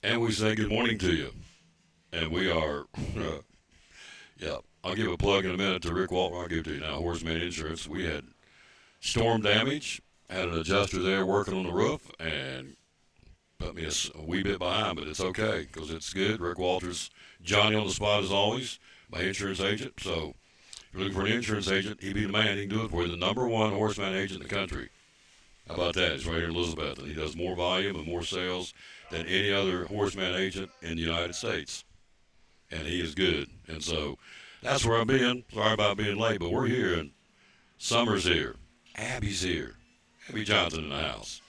And we say good morning to you. And we are, yeah, I'll give a plug in a minute to Rick Walton. I'll give it to you now. Horseman Insurance. We had storm damage, had an adjuster there working on the roof, and put me a wee bit behind, but it's okay because it's good. Rick Walters, Johnny on the spot as always, my insurance agent. So if you're looking for an insurance agent, he'd be the man. He can do it for you. The number one horseman agent in the country. How about that? He's right here in Elizabeth, and he does more volume and more sales than any other horseman agent in the United States. And he is good. And so that's where I'm being. Sorry about being late, but we're here, and Summer's here. Abby's here. Abby Johnson in the house.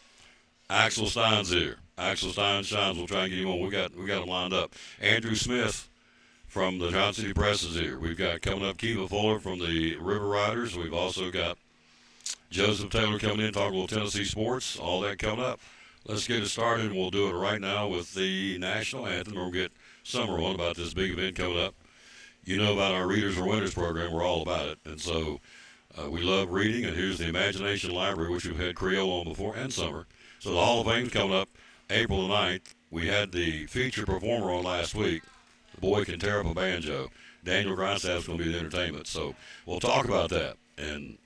Axel Stein's here. Axel Stein shines. We'll try and get him on. We got him lined up. Andrew Smith from the Johnson City Press is here. We've got coming up Kiva Fuller from the River Riders. We've also got Joseph Taylor coming in, talking a little Tennessee sports. All that coming up. Let's get it started, and we'll do it right now with the national anthem. We'll get Summer on about this big event coming up. You know about our Readers or Winners program. We're all about it. And so we love reading, and here's the Imagination Library, which we've had Creole on before, and Summer. So the Hall of Fame's coming up April the 9th. We had the featured performer on last week. The boy can tear up a banjo. Daniel Grindstaff's going to be the entertainment. So we'll talk about that. And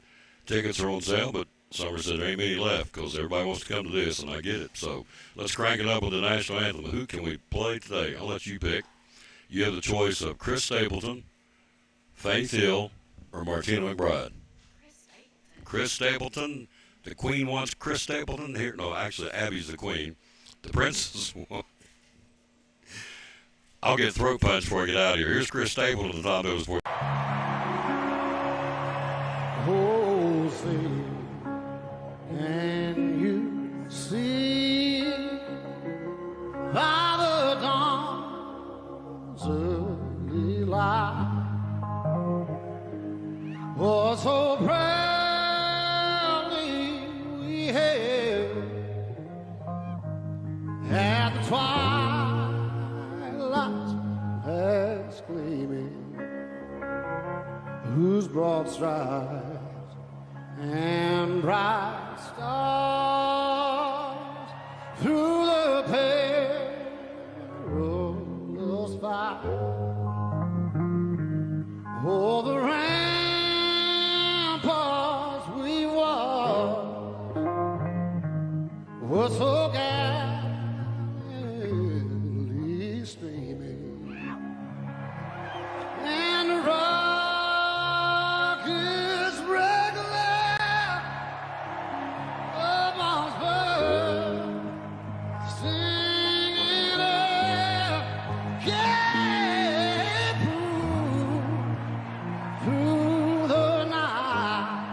tickets are on sale, but Summer said there ain't many left because everybody wants to come to this, and I get it. So let's crank it up with the national anthem. Who can we play today? I'll let you pick. You have the choice of Chris Stapleton, Faith Hill, or Martina McBride. Chris Stapleton. The Queen wants Chris Stapleton. Here, no, actually, Abby's the Queen. The Princess wants. I'll get throat punch before I get out of here. Here's Chris Stapleton and Tom Does for you. Jose, can you see by the dawn's early light was so proudly we hailed at the twilight's last gleaming, whose broad strides and bright stars through the perilous fight. Oh, the ramparts we watched were so gallantly streaming, and the rockets regular amongst birds singing up gay through the night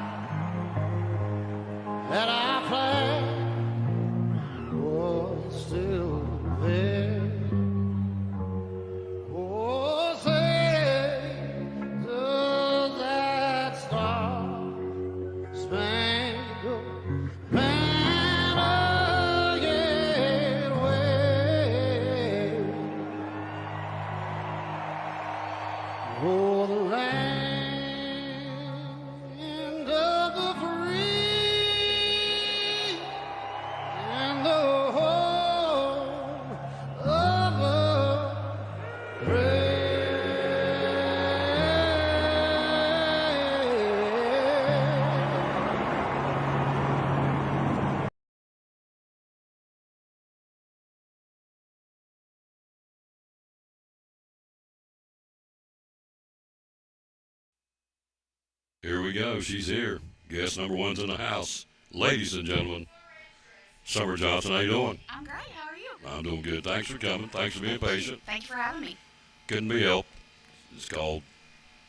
that our flag was still there. Oh, say, does that star-spangled banner yet wave? Oh, the land of the free and the home of the brave. Here we go. She's here. Guest number one's in the house. Ladies and gentlemen, Summer Johnson, how you doing? I'm great. How are you? I'm doing good. Thanks for coming. Thanks for being patient. Thank you for having me. Couldn't be helped. It's called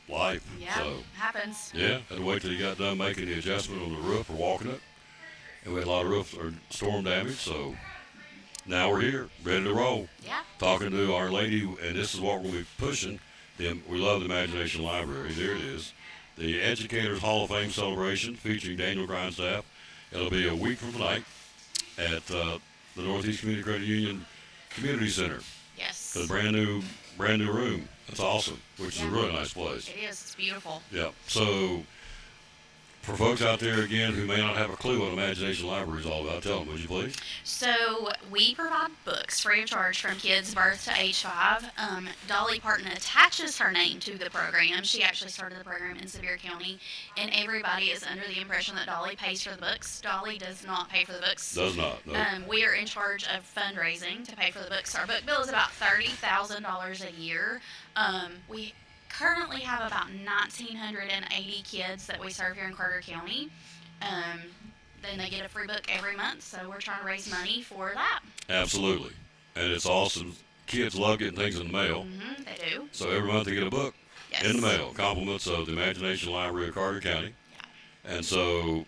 life. Yeah, So, happens. yeah, had to wait till you got done making the adjustment on the roof or walking it. And we had a lot of roof or storm damage, so now we're here, ready to roll. Yeah. Talking to Our Lady, and this is what we'll be pushing. We love the Imagination Library. There it is. The Educators Hall of Fame celebration featuring Daniel Grindstaff. It'll be a week from tonight at the Northeast Community Credit Union Community Center. Yes. The brand new room. That's awesome, which is a really nice place. It is. It's beautiful. Yeah. So For folks out there again who may not have a clue what Imagination Library is all about, tell them, would you please? So we provide books free of charge from kids birth to age 5. Dolly Parton attaches her name to the program. She actually started the program in Sevier County, and everybody is under the impression that Dolly pays for the books. Dolly does not pay for the books. Does not. No. We are in charge of fundraising to pay for the books. Our book bill is about $30,000 a year. We currently have about 1,980 kids that we serve here in Carter County. Then they get a free book every month, so we're trying to raise money for that. Absolutely. And it's awesome. Kids love getting things in the mail. They do. So every month they get a book Yes. in the mail. Compliments of the Imagination Library of Carter County. Yeah. And so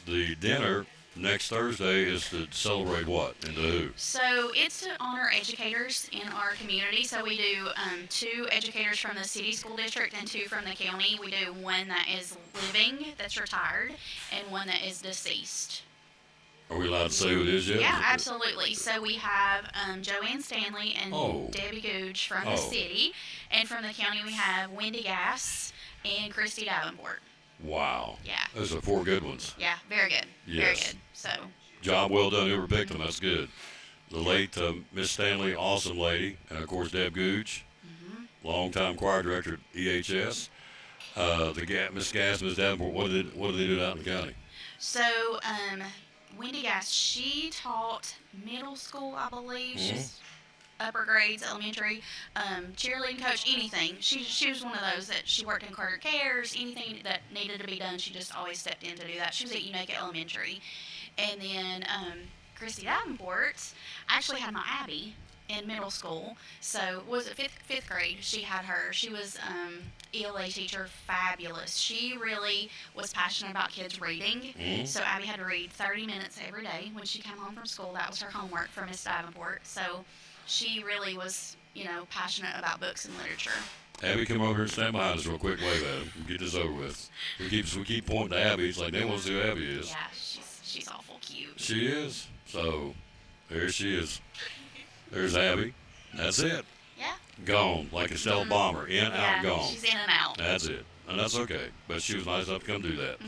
the dinner next Thursday is to celebrate what and to who? So it's to honor educators in our community. So we do 2 educators from the city school district and 2 from the county. We do one that is living, that's retired, and one that is deceased. Are we allowed to say who it is yet? Yeah, absolutely. So we have Joanne Stanley and Oh. Debbie Googe from Oh. the city, and from the county we have Wendy Gass and Christy Davenport. Wow. Yeah. Those are 4 good ones. Yeah, very good. Very Yes. good. So Job well done. Whoever picked them, that's good. The late Miss Stanley, awesome lady, and of course Deb Googe, longtime choir director at EHS. Miss Gass, Miss Davenport. What do they do out in the county? So, Wendy Gass, she taught middle school, I believe. She's upper grades, elementary, cheerleading coach, anything. She was one of those that she worked in Carter Cares, anything that needed to be done, she just always stepped in to do that. She was at Unaka Elementary. And then Christy Davenport actually had my Abby in middle school. So was it fifth grade? She had her. She was ELA teacher, fabulous. She really was passionate about kids reading. So Abby had to read 30 minutes every day when she came home from school. That was her homework for Miss Davenport. So she really was, passionate about books and literature. Abby, come over here and stand behind us real quick. Wave at him. Get this over with. We keep pointing to Abby. It's like they want to see who Abby is. Yeah, she's awful cute. She is. So there she is. There's Abby. That's it. Yeah. Gone. Like a stealth bomber. In, Yeah, out, gone. she's in and out. That's it. And that's okay. But she was nice enough to come do that.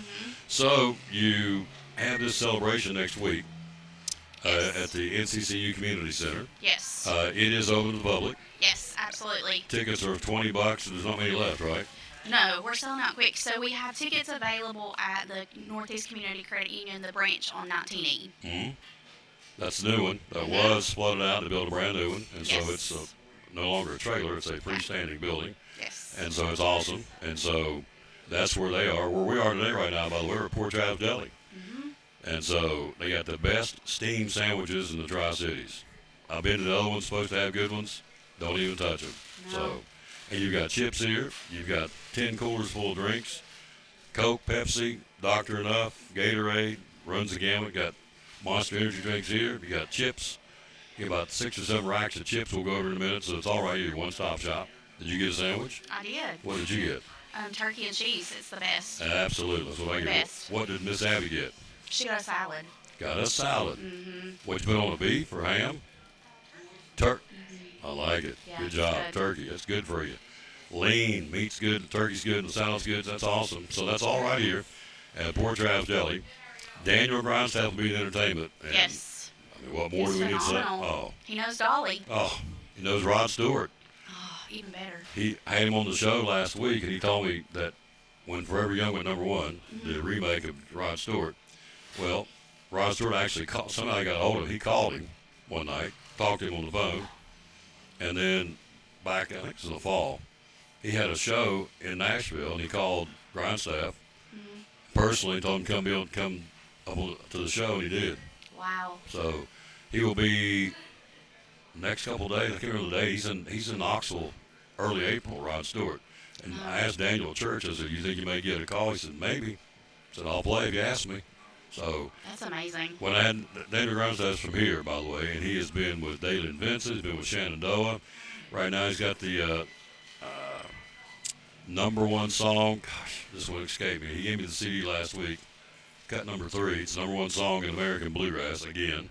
So you have this celebration next week Yes. at the NCCU Community Center. Yes. It is open to the public. Yes, absolutely. Tickets are $20. There's not many left, right? No, we're selling out quick. So we have tickets available at the Northeast Community Credit Union, the branch on 19E. That's the new one. That was flooded out to build a brand new one. And so Yes. it's no longer a trailer. It's a freestanding building. Yes. And so it's awesome. And so that's where they are. Where we are today right now, by the way, we're at Port Travis Deli. And so they got the best steamed sandwiches in the Tri-Cities. I've been to the other ones, supposed to have good ones. Don't even touch them. No. So, and you've got chips here. You've got 10 coolers full of drinks. Coke, Pepsi, Dr. Enough, Gatorade, runs the gamut. Got Monster Energy drinks here. You got chips. You got about 6 or 7 racks of chips. We'll go over in a minute. So it's all right here, one-stop shop. Did you get a sandwich? I did. What did you get? Turkey and cheese. It's the best. Absolutely. That's what I get. Best. What did Miss Abby get? She got a salad. Got a salad. What you put on a beef or ham? I like it. Yeah, Good it's job. good. Turkey. That's good for you. Lean. Meat's good. Turkey's good. And the salad's good. That's awesome. So that's all right here at Port Travis Deli. Daniel Grindstaff will be in entertainment. And, Yes. I mean, what more He's do we need to say? phenomenal. He knows Dolly. He knows Rod Stewart. Oh, even better. I had him on the show last week, and he told me that when Forever Young went #1, the remake of Rod Stewart, well, Rod Stewart actually called. Somehow I got a hold of him. He called him one night, talked to him on the phone, and then back, I think it was in the fall, he had a show in Nashville, and he called Grindstaff personally, told him to come up to the show, and he did. Wow. So he will be next couple of days. I can't remember the date. He's in Knoxville early April. Rod Stewart. And I asked Daniel at church. I said, "You think you may get a call?" He said, "Maybe." I said, "I'll play if you ask me." So That's amazing. when I had Daniel Grindstaff's from here, by the way, and he has been with Dalen Vincent. He's been with Shenandoah. Right now he's got the #1 song. Gosh, this one escaped me. He gave me the CD last week. Cut number 3. It's #1 song in American Bluegrass again.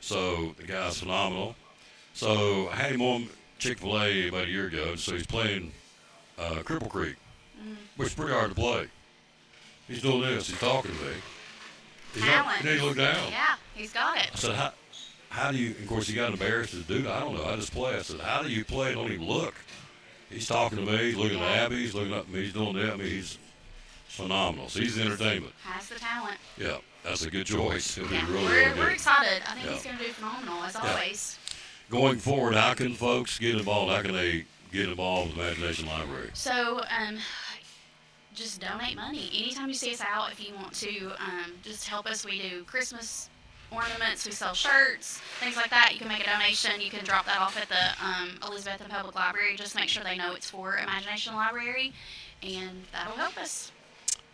So the guy's phenomenal. So I had him on Chick-fil-A about a year ago. So he's playing Cripple Creek, which is pretty hard to play. He's doing this. He's talking to me. He's up, Talent. and then he looked down. Yeah, he's got it. I said, how do you, of course, he got embarrassed to do that. I don't know. I just play. I said, how do you play? Don't even look. He's talking to me. He's looking at Abby. He's looking up at me. He's doing that. I mean, he's phenomenal. So he's the entertainment. Has the talent. Yeah, that's a good choice. He'll be Yeah, really, we're, really we're good. excited. I think Yeah. he's going to do phenomenal, as always. Going forward, how can folks get involved? How can they get involved with the Imagination Library? So, just donate money. Anytime you see us out, if you want to just help us, we do Christmas ornaments, we sell shirts, things like that. You can make a donation. You can drop that off at the Elizabethton Public Library. Just make sure they know it's for Imagination Library, and that'll help us.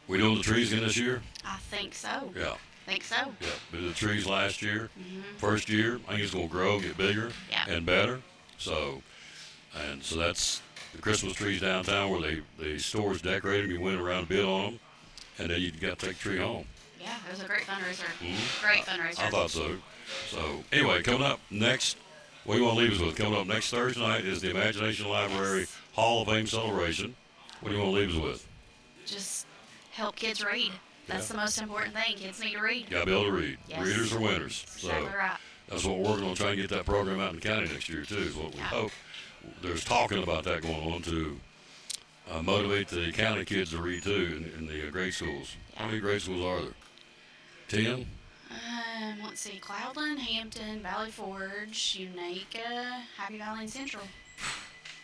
We doing the trees again this year? I think so. Yeah, Think so. yeah. We did the trees last year. Hmm. First year, I think it's going to grow, get bigger Yeah. and better. So that's the Christmas trees downtown where the stores decorate them. You win around a bid on them, and then you got to take the tree home. Yeah, it was a great fundraiser. Mhm. Great fundraiser. I thought so. So anyway, coming up next, what do you want to leave us with? Coming up next Thursday night is the Imagination Library Yes. Hall of Fame celebration. What do you want to leave us with? Just help kids read. That's Yeah. the most important thing. Kids need to read. You got to be able to read. Yes. Readers are winners. That's exactly So right. that's what we're working on, trying to get that program out in the county next year too. Is what we Yeah. hope. There's talking about that going on to motivate the county kids to read too in the grade schools. How many grade schools are there? 10? Let's see, Cloudland, Hampton, Valley Forge, Unaka, Happy Valley, and Central.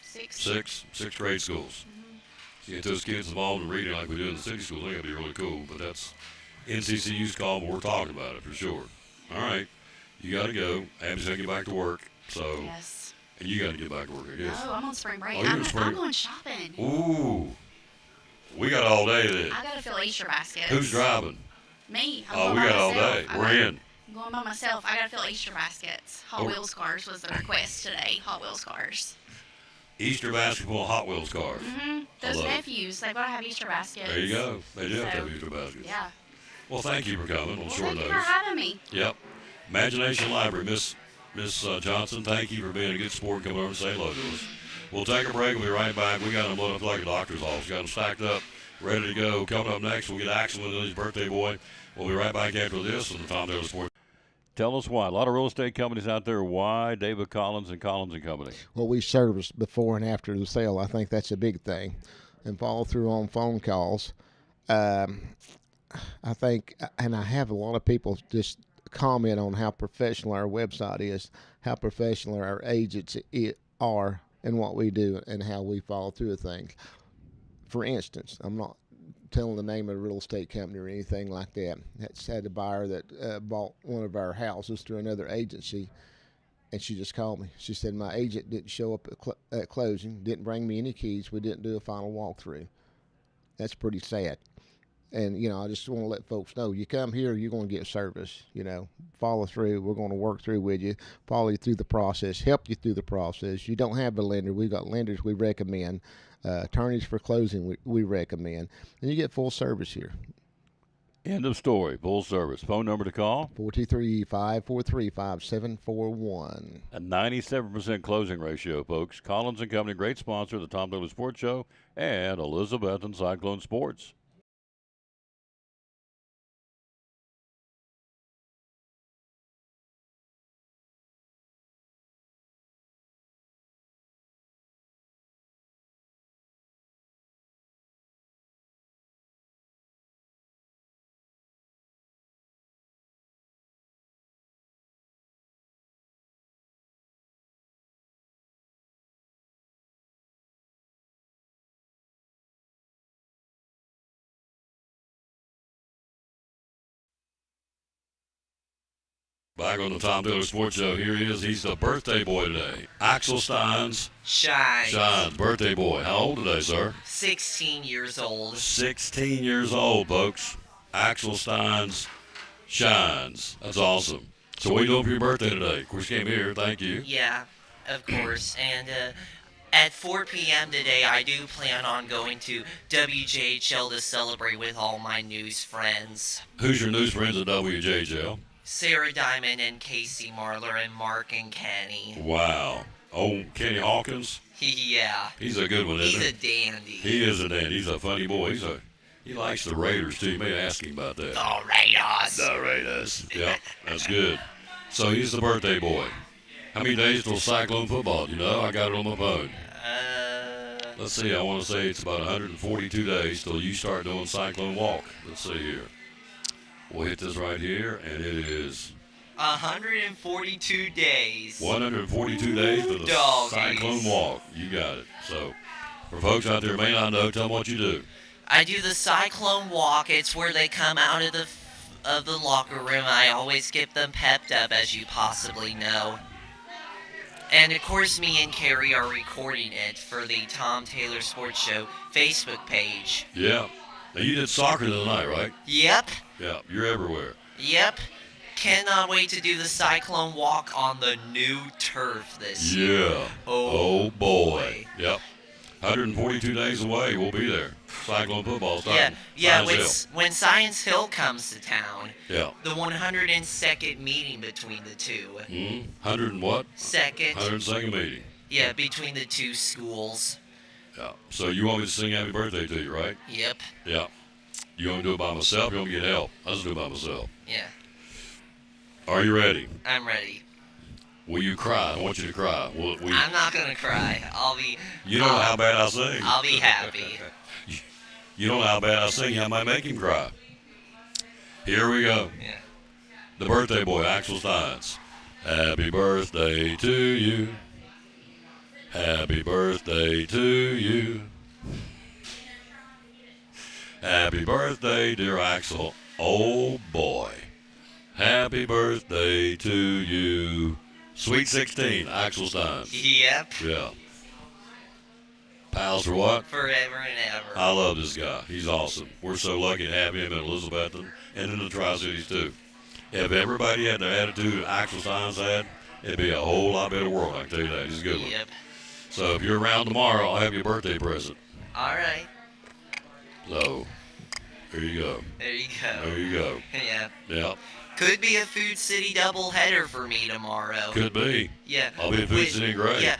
Six. Six grade schools. So you get those kids involved in reading like we do in the city schools. I think that'd be really cool. But that's NCCU's call, but we're talking about it for sure. All right, you got to go. Abby's got to get back to work. So, Yes. and you got to get back to work, I guess. Oh, I'm on spring break. Oh, you're on I'm spring- going shopping. Ooh, we got all day then. I gotta fill Easter baskets. Who's driving? Me. I'm Oh, going we by got all myself. day. I We're got- in. I'm going by myself. I gotta fill Easter baskets. Hot Oh. Wheels cars was the request today. Hot Wheels cars. Easter basketball Hot Wheels cars. Those love it. nephews, they gotta have Easter baskets. There you go. They do have to So, have Easter baskets. Yeah. Well, thank you for coming on Well, short thank you for notice. having me. Yep. Imagination Library, Miss Johnson, thank you for being a good sport and coming over and saying hello to us. We'll take a break. We'll be right back. We got them loaded up like a doctor's office. Got them stacked up, ready to go. Coming up next, we'll get Axel with his birthday boy. We'll be right back after this on the Tom Taylor Sports. Tell us why. A lot of real estate companies out there. Why David Collins and Collins and Company? Well, we service before and after the sale. I think that's a big thing. And follow through on phone calls. I think, and I have a lot of people just comment on how professional our website is, how professional our agents are, and what we do, and how we follow through with things. For instance, I'm not telling the name of a real estate company or anything like that. That's had a buyer that bought one of our houses through another agency, and she just called me. She said, my agent didn't show up at closing, didn't bring me any keys. We didn't do a final walkthrough. That's pretty sad. And, I just want to let folks know, you come here, you're going to get service, follow through. We're going to work through with you, follow you through the process, help you through the process. You don't have a lender. We've got lenders we recommend. Attorneys for closing we recommend. And you get full service here. End of story. Full service. Phone number to call? 423-543-5741. A 97% closing ratio, folks. Collins and Company, great sponsor of the Tom Taylor Sports Show and Elizabethton Cyclone Sports. Back on the Tom Taylor Sports Show, here he is. He's the birthday boy today. Axel Steins. Shines. Birthday boy. How old today, sir? 16 years old. 16 years old, folks. Axel Steins shines. That's awesome. So what are you doing for your birthday today? Of course, you came here. Thank you. Yeah, of course. And at 4 p.m. today, I do plan on going to WJHL to celebrate with all my news friends. Who's your news friends at WJHL? Sarah Diamond and Casey Marler and Mark and Kenny. Wow. Oh, Kenny Hawkins. Yeah. He's a good one, isn't He's he? a dandy. He is a dandy. He's a funny boy. He likes the Raiders, too. You may ask him about that. The Raiders. The Raiders. Yep, that's good. So he's the birthday boy. How many days till Cyclone football? You know, I got it on my phone. Let's see, I want to say it's about 142 days till you start doing Cyclone Walk. Let's see here. We'll hit this right here, and it is 142 days. 142 days for the Doggies. Cyclone Walk. You got it. So, for folks out there who may not know, tell them what you do. I do the Cyclone Walk. It's where they come out of the locker room. I always get them pepped up, as you possibly know. And of course, me and Carrie are recording it for the Tom Taylor Sports Show Facebook page. Yeah. Now, you did soccer the other night, right? Yep. Yeah, you're everywhere. Yep. Cannot wait to do the Cyclone Walk on the new turf this year. Yeah. Oh, boy. Yep. 142 days away, we'll be there. Cyclone football starting. Yeah. Science Hill. When Science Hill comes to town, Yeah. the 102nd meeting between the two. 100 and what? Second. 102nd meeting. Yeah, between the two schools. Yeah. So you want me to sing happy birthday to you, right? Yep. Yeah. You want me to do it by myself? You want me to get help? I'll just do it by myself. Yeah. Are you ready? I'm ready. Will you cry? I want you to cry. I'm not gonna cry. You don't know how bad I sing. I'll be happy. You don't know how bad I sing. I might make him cry. Here we go. Yeah. The birthday boy, Axel Steins. Happy birthday to you. Happy birthday to you. Happy birthday, dear Axel. Oh, boy. Happy birthday to you. Sweet 16, Axel Steins. Yep. Yeah. Pals for what? Forever and ever. I love this guy. He's awesome. We're so lucky to have him in Elizabethton and in the Tri-Cities, too. If everybody had the attitude Axel Steins had, it'd be a whole lot better world, I can tell you that. He's a good one. Yep. So if you're around tomorrow, I'll have you a birthday present. All right. So, there you go. There you go. There you go. Yeah. Yeah, Could be a Food City doubleheader for me tomorrow. could be. Yeah. I'll be at Food City and Gray. Yeah.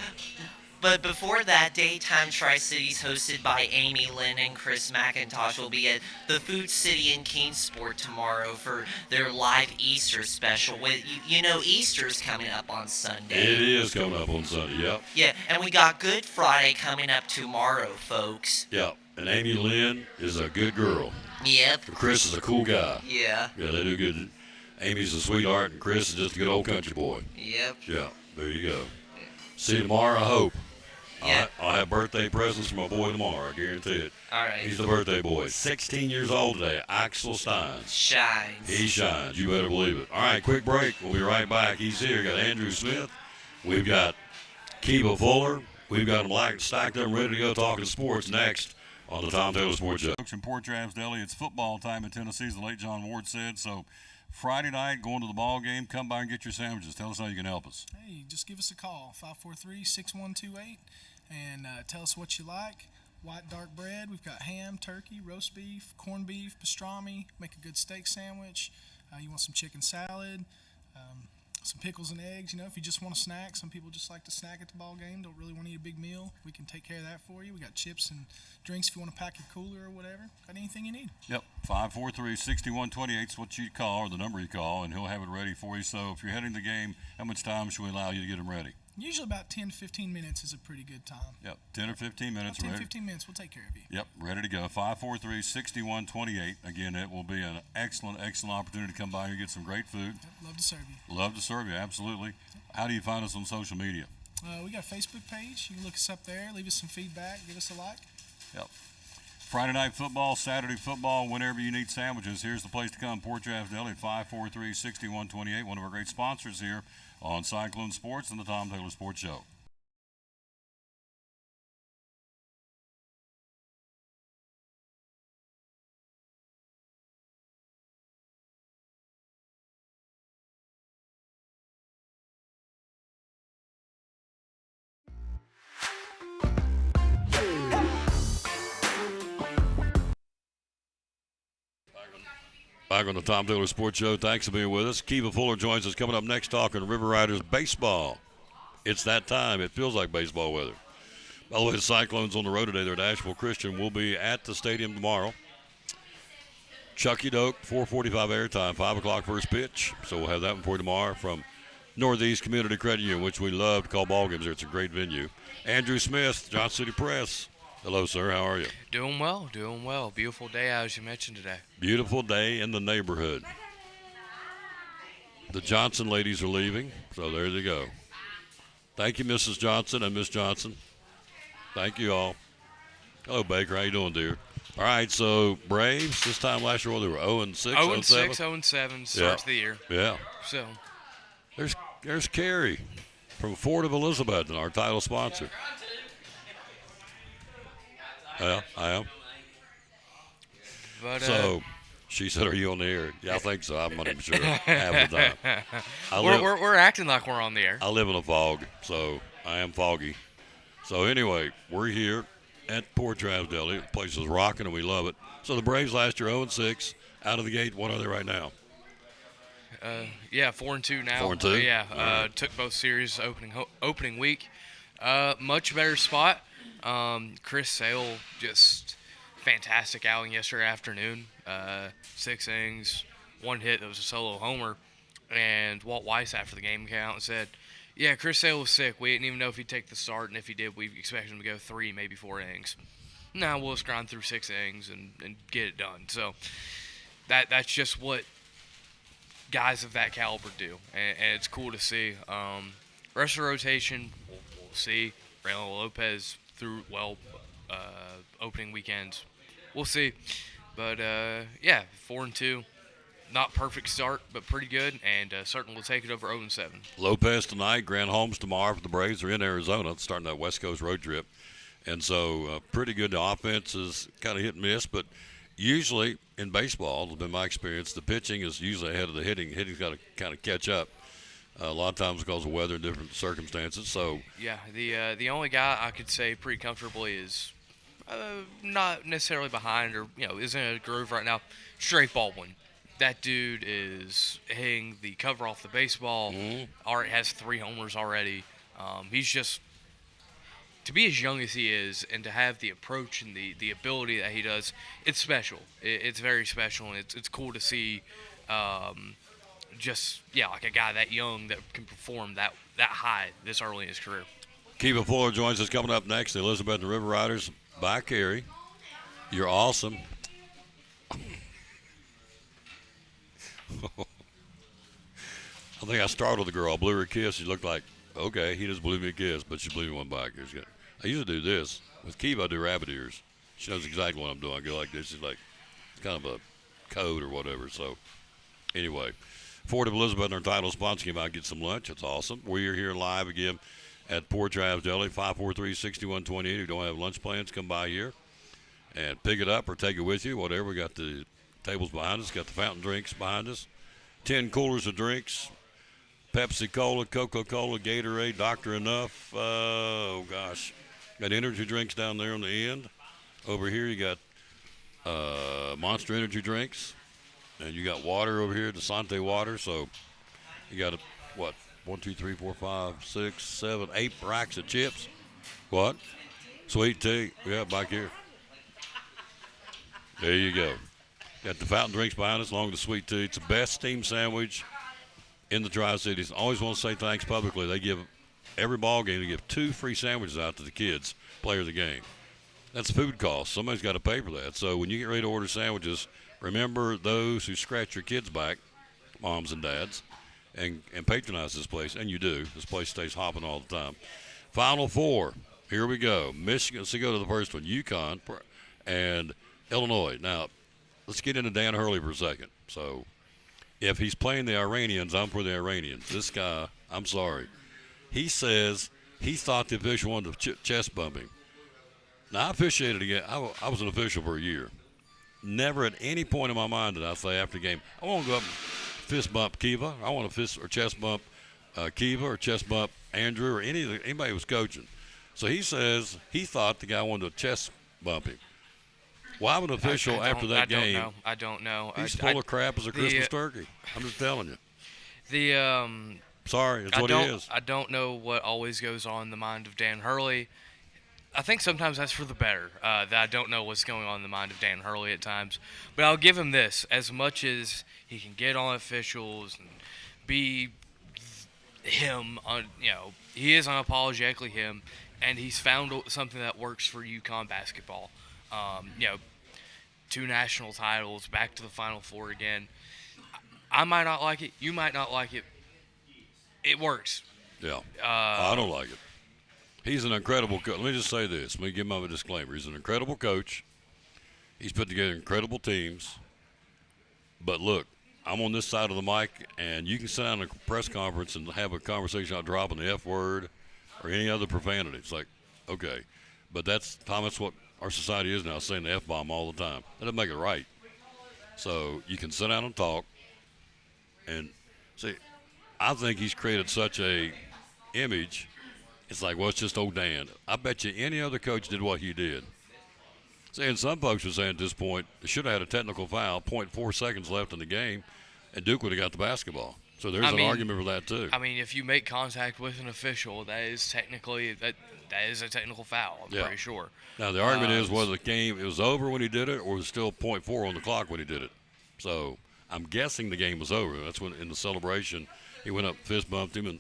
But before that, Daytime Tri-Cities, hosted by Amy Lynn and Chris McIntosh, will be at the Food City in Kingsport tomorrow for their live Easter special. With you know, Easter's coming up on Sunday. It is coming up on Sunday, yep. Yeah, and we got Good Friday coming up tomorrow, folks. Yep. And Amy Lynn is a good girl. Yep. Chris is a cool guy. Yeah. Yeah, they do good. Amy's a sweetheart, and Chris is just a good old country boy. Yep. Yeah, there you go. See you tomorrow, I hope. Yeah. I'll have birthday presents for my boy tomorrow, I guarantee it. All right. He's the birthday boy. 16 years old today, Axel Steins. Shines. He shines, you better believe it. All right, quick break. We'll be right back. He's here. Got Andrew Smith. We've got Kiva Fuller. We've got them stacked up and ready to go talking sports next on the Tom Taylor Sports Show. From Port Travis Deli, it's football time in Tennessee, as the late John Ward said. So Friday night, going to the ball game, come by and get your sandwiches. Tell us how you can help us. Hey, just give us a call, 543-6128, and tell us what you like. White dark bread, we've got ham, turkey, roast beef, corned beef, pastrami, make a good steak sandwich. You want some chicken salad, some pickles and eggs. You know, if you just want a snack, some people just like to snack at the ball game, don't really want to eat a big meal. We can take care of that for you. We got chips and drinks if you want to pack your cooler or whatever. Got anything you need. Yep, 543-6128 is what you call, or the number you call, and he'll have it ready for you. So if you're heading to the game, how much time should we allow you to get them ready? Usually about 10 to 15 minutes is a pretty good time. Yep, 10 or 15 minutes. About 10 ready. 15 minutes, we'll take care of you. Yep, ready to go. 543-6128. Again, it will be an excellent, excellent opportunity to come by and get some great food. Yep, love to serve you. Love to serve you, absolutely. How do you find us on social media? We got a Facebook page. You can look us up there, leave us some feedback, give us a like. Yep. Friday night football, Saturday football, whenever you need sandwiches, here's the place to come. Port Travis Deli, 543-6128. One of our great sponsors here on Cyclone Sports and the Tom Taylor Sports Show. Back on the Tom Taylor Sports Show. Thanks for being with us. Kiva Fuller joins us coming up next talking River Riders baseball. It's that time. It feels like baseball weather. By the way, the Cyclones on the road today. They're at Asheville Christian. We'll be at the stadium tomorrow. Chucky Doak, 4:45 airtime, 5 o'clock first pitch. So we'll have that one for you tomorrow from Northeast Community Credit Union, which we love to call ball games there. It's a great venue. Andrew Smith, Johnson City Press. Hello, sir. How are you? Doing well, doing well. Beautiful day, as you mentioned today. Beautiful day in the neighborhood. The Johnson ladies are leaving, so there they go. Thank you, Mrs. Johnson and Miss Johnson. Thank you all. Hello, Baker. How you doing, dear? All right, so Braves, this time last year, they were 0-6, 0-6, 0-7 starts the year. Yeah. So, There's Carrie from Fort of Elizabeth, our title sponsor. Yeah, I am. but So she said, "Are you on the air?" Yeah, I think so. I'm not even sure half the time. we're acting like we're on the air. I live in a fog, so I am foggy. So anyway, we're here at Port Travis Deli. The place is rocking, and we love it. So the Braves last year 0-6 out of the gate. What are they right now? Yeah, 4-2 now. 4-2? Yeah, All right. took both series opening week. Much better spot. Chris Sale, just fantastic outing yesterday afternoon. 6 innings, 1 hit that was a solo homer. And Walt Weiss after the game came out and said, yeah, Chris Sale was sick. We didn't even know if he'd take the start, and if he did, we expected him to go 3, maybe 4 innings. Now we'll just grind through 6 innings and get it done. So that's just what guys of that caliber do, and it's cool to see. Rest of the rotation, we'll see. Raymond Lopez through opening weekend, we'll see. But yeah, 4-2, not perfect start, but pretty good, and certainly will take it over 0-7. Lopez tonight, Grand Homes tomorrow for the Braves. They're in Arizona, starting that West Coast road trip. And so pretty good. The offense is kind of hit and miss, but usually in baseball, it's been my experience, the pitching is usually ahead of the hitting. Hitting's got to kind of catch up a lot of times because of weather and different circumstances. So Yeah, the only guy I could say pretty comfortably is not necessarily behind or is in a groove right now. Drake Baldwin. That dude is hitting the cover off the baseball. Already has 3 homers already. He's just, to be as young as he is and to have the approach and the ability that he does, it's special. It's very special, and it's cool to see like a guy that young that can perform that high this early in his career. Kiva Fuller joins us coming up next. The Elizabeth and the River Riders by Carrie. You're awesome. I think I startled the girl. I blew her a kiss. She looked like, okay, he just blew me a kiss, but she blew me one back. I usually do this. With Kiva, I do rabbit ears. She knows exactly what I'm doing. I go like this. She's like, it's kind of a code or whatever. So, anyway, Fort of Elizabeth and our title sponsor came out and get some lunch. It's awesome. We are here live again at Port Travis Deli, 543-6128. If you don't have lunch plans, come by here and pick it up or take it with you, whatever. We got the tables behind us, got the fountain drinks behind us, 10 coolers of drinks, Pepsi Cola, Coca-Cola, Gatorade, Dr. Enough. Oh, gosh. Got energy drinks down there on the end. Over here you got Monster Energy drinks. And you got water over here, Desante water. So you got, 1, 2, 3, 4, 5, 6, 7, 8 racks of chips. What? Sweet tea. Yeah, back here. There you go. Got the fountain drinks behind us along with the sweet tea. It's the best steamed sandwich in the Tri-Cities. Always want to say thanks publicly. They give every ball game, they give 2 free sandwiches out to the kids, player of the game. That's food cost. Somebody's got to pay for that. So when you get ready to order sandwiches, remember those who scratch your kids' back, moms and dads, and patronize this place. And you do. This place stays hopping all the time. Final 4. Here we go. Michigan. Let's go to the first one. UConn and Illinois. Now, let's get into Dan Hurley for a second. So, if he's playing the Iranians, I'm for the Iranians. This guy, I'm sorry. He says he thought the official wanted to chest bump him. Now, I officiated again. I was an official for a year. Never at any point in my mind did I say after the game, I want to go up and fist bump Kiva. I want to fist or chest bump Kiva or chest bump Andrew or anybody who was coaching. So he says he thought the guy wanted to chest bump him. Why would an official after that game? I don't know. He's full of crap as a Christmas turkey. I'm just telling you. Sorry, it's what he is. I don't know what always goes on in the mind of Dan Hurley. I think sometimes that's for the better. That I don't know what's going on in the mind of Dan Hurley at times, but I'll give him this: as much as he can get on officials and be him, he is unapologetically him, and he's found something that works for UConn basketball. 2 national titles, back to the Final Four again. I might not like it. You might not like it. It works. Yeah. I don't like it. He's an incredible coach. Let me just say this. Let me give him a disclaimer. He's an incredible coach. He's put together incredible teams. But look, I'm on this side of the mic, and you can sit down in a press conference and have a conversation about dropping the F word or any other profanity. It's like, okay. But that's what our society is now, saying the F-bomb all the time. That doesn't make it right. So you can sit down and talk. And see, I think he's created such a image. It's like, well, it's just old Dan. I bet you any other coach did what he did. See, and some folks are saying at this point, they should have had a technical foul, 0.4 seconds left in the game, and Duke would have got the basketball. So there's an argument for that, too. I mean, if you make contact with an official, that is technically that is a technical foul, I'm pretty sure. Now, the argument is whether the game it was over when he did it or was still 0.4 on the clock when he did it. So I'm guessing the game was over. That's when, in the celebration, he went up, fist bumped him, and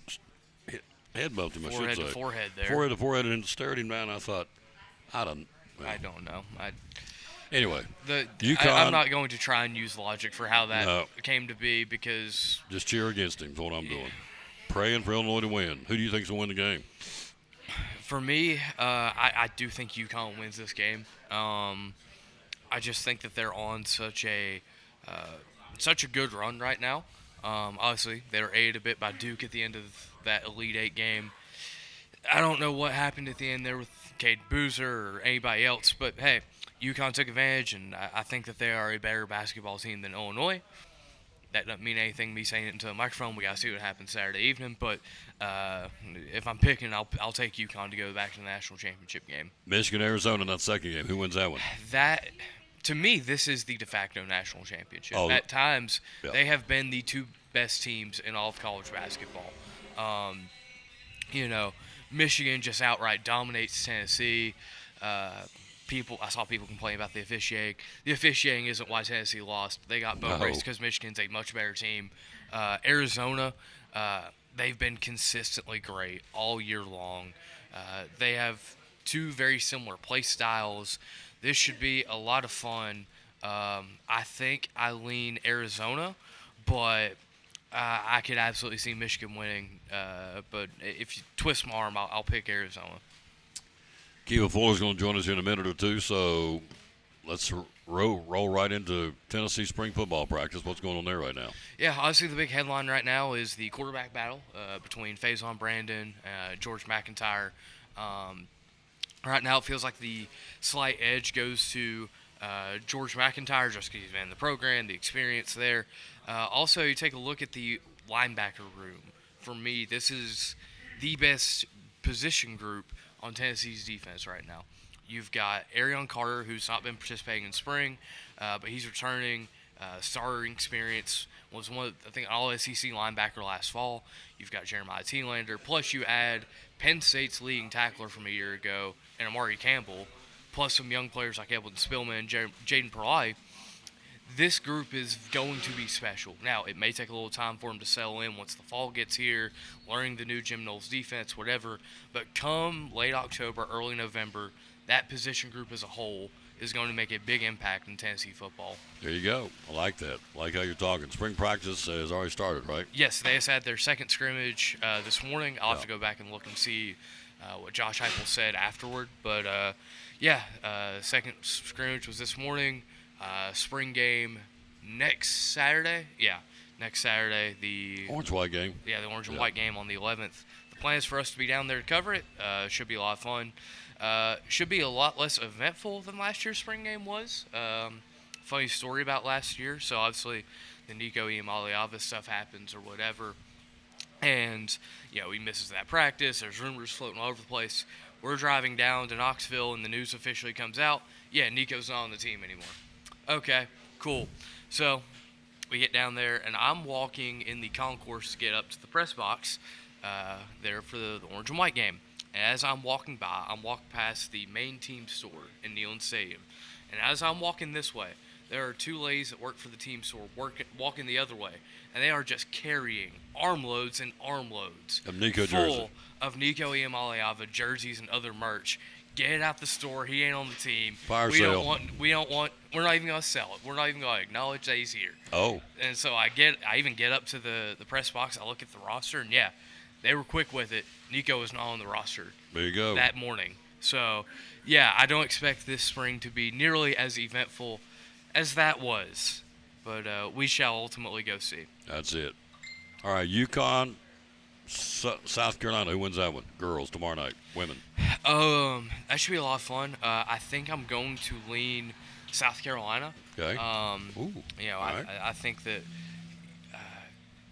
head bumped him, forehead I should say. Forehead there. Forehead to forehead, and stared him down. I thought, I don't know. Anyway, I'm not going to try and use logic for how that came to be because just cheer against him is what I'm doing. Praying for Illinois to win. Who do you think's going to win the game? For me, I do think UConn wins this game. I just think that they're on such a good run right now. Obviously, they were aided a bit by Duke at the end of that Elite Eight game. I don't know what happened at the end there with Cade Boozer or anybody else, but hey, UConn took advantage, and I think that they are a better basketball team than Illinois. That doesn't mean anything, me saying it into a microphone. We got to see what happens Saturday evening, but if I'm picking, I'll take UConn to go back to the national championship game. Michigan, Arizona in that second game. Who wins that one? That, to me, this is the de facto national championship. At times, they have been the 2 best teams in all of college basketball. Michigan just outright dominates Tennessee. I saw people complain about the officiating. The officiating isn't why Tennessee lost. They got boat raced because Michigan's a much better team. Arizona, they've been consistently great all year long. They have 2 very similar play styles. This should be a lot of fun. I think I lean Arizona, but I could absolutely see Michigan winning. But if you twist my arm, I'll pick Arizona. Kiva Fuller's going to join us here in a minute or two, so let's roll right into Tennessee spring football practice. What's going on there right now? Yeah, obviously the big headline right now is the quarterback battle between Faison Brandon, George McIntyre. Right now it feels like the slight edge goes to George McIntyre just because he's been in the program, the experience there. Also, you take a look at the linebacker room. For me, this is the best position group on Tennessee's defense right now. You've got Arion Carter, who's not been participating in spring, but he's returning. Starting experience, was one of, I think, all-SEC linebacker last fall. You've got Jeremiah Thielander, plus you add Penn State's leading tackler from a year ago, and Amari Campbell, plus some young players like Evelyn Spillman, Jaden Perlai. This group is going to be special. Now, it may take a little time for them to settle in once the fall gets here, learning the new Jim Knowles defense, whatever. But come late October, early November, that position group as a whole is going to make a big impact in Tennessee football. There you go. I like that. I like how you're talking. Spring practice has already started, right? Yes, they just had their second scrimmage this morning. I'll have to go back and look and see what Josh Heupel said afterward. But, second scrimmage was this morning. Spring game next Saturday. Yeah, next Saturday. The orange-white game. Yeah, the orange and white game on the 11th. The plan is for us to be down there to cover it. Should be a lot of fun. Should be a lot less eventful than last year's spring game was. Funny story about last year. So obviously the Nico Iamaleava stuff happens or whatever. And, he misses that practice. There's rumors floating all over the place. We're driving down to Knoxville and the news officially comes out. Yeah, Nico's not on the team anymore. Okay, cool. So we get down there, and I'm walking in the concourse to get up to the press box there for the orange and white game. And as I'm walking by, I'm walking past the main team store in Neyland Stadium. And as I'm walking this way, there are two ladies that work for the team store walking the other way. And they are just carrying armloads and armloads Of Nico full jersey. of Nico Iamaleava jerseys and other merch. Get it out the store. He ain't on the team. Fire we sale. don't want. We're not even gonna sell it. We're not even gonna acknowledge that he's here. Oh, And so I even get up to the press box. I look at the roster, and yeah, they were quick with it. Nico was not on the roster there you go. that morning. So yeah, I don't expect this spring to be nearly as eventful as that was, but we shall ultimately go see. That's it. All right, UConn, South Carolina. Who wins that one? Girls tomorrow night. Women. That should be a lot of fun. I think I'm going to lean South Carolina. Okay. Ooh. You know, All right. I think that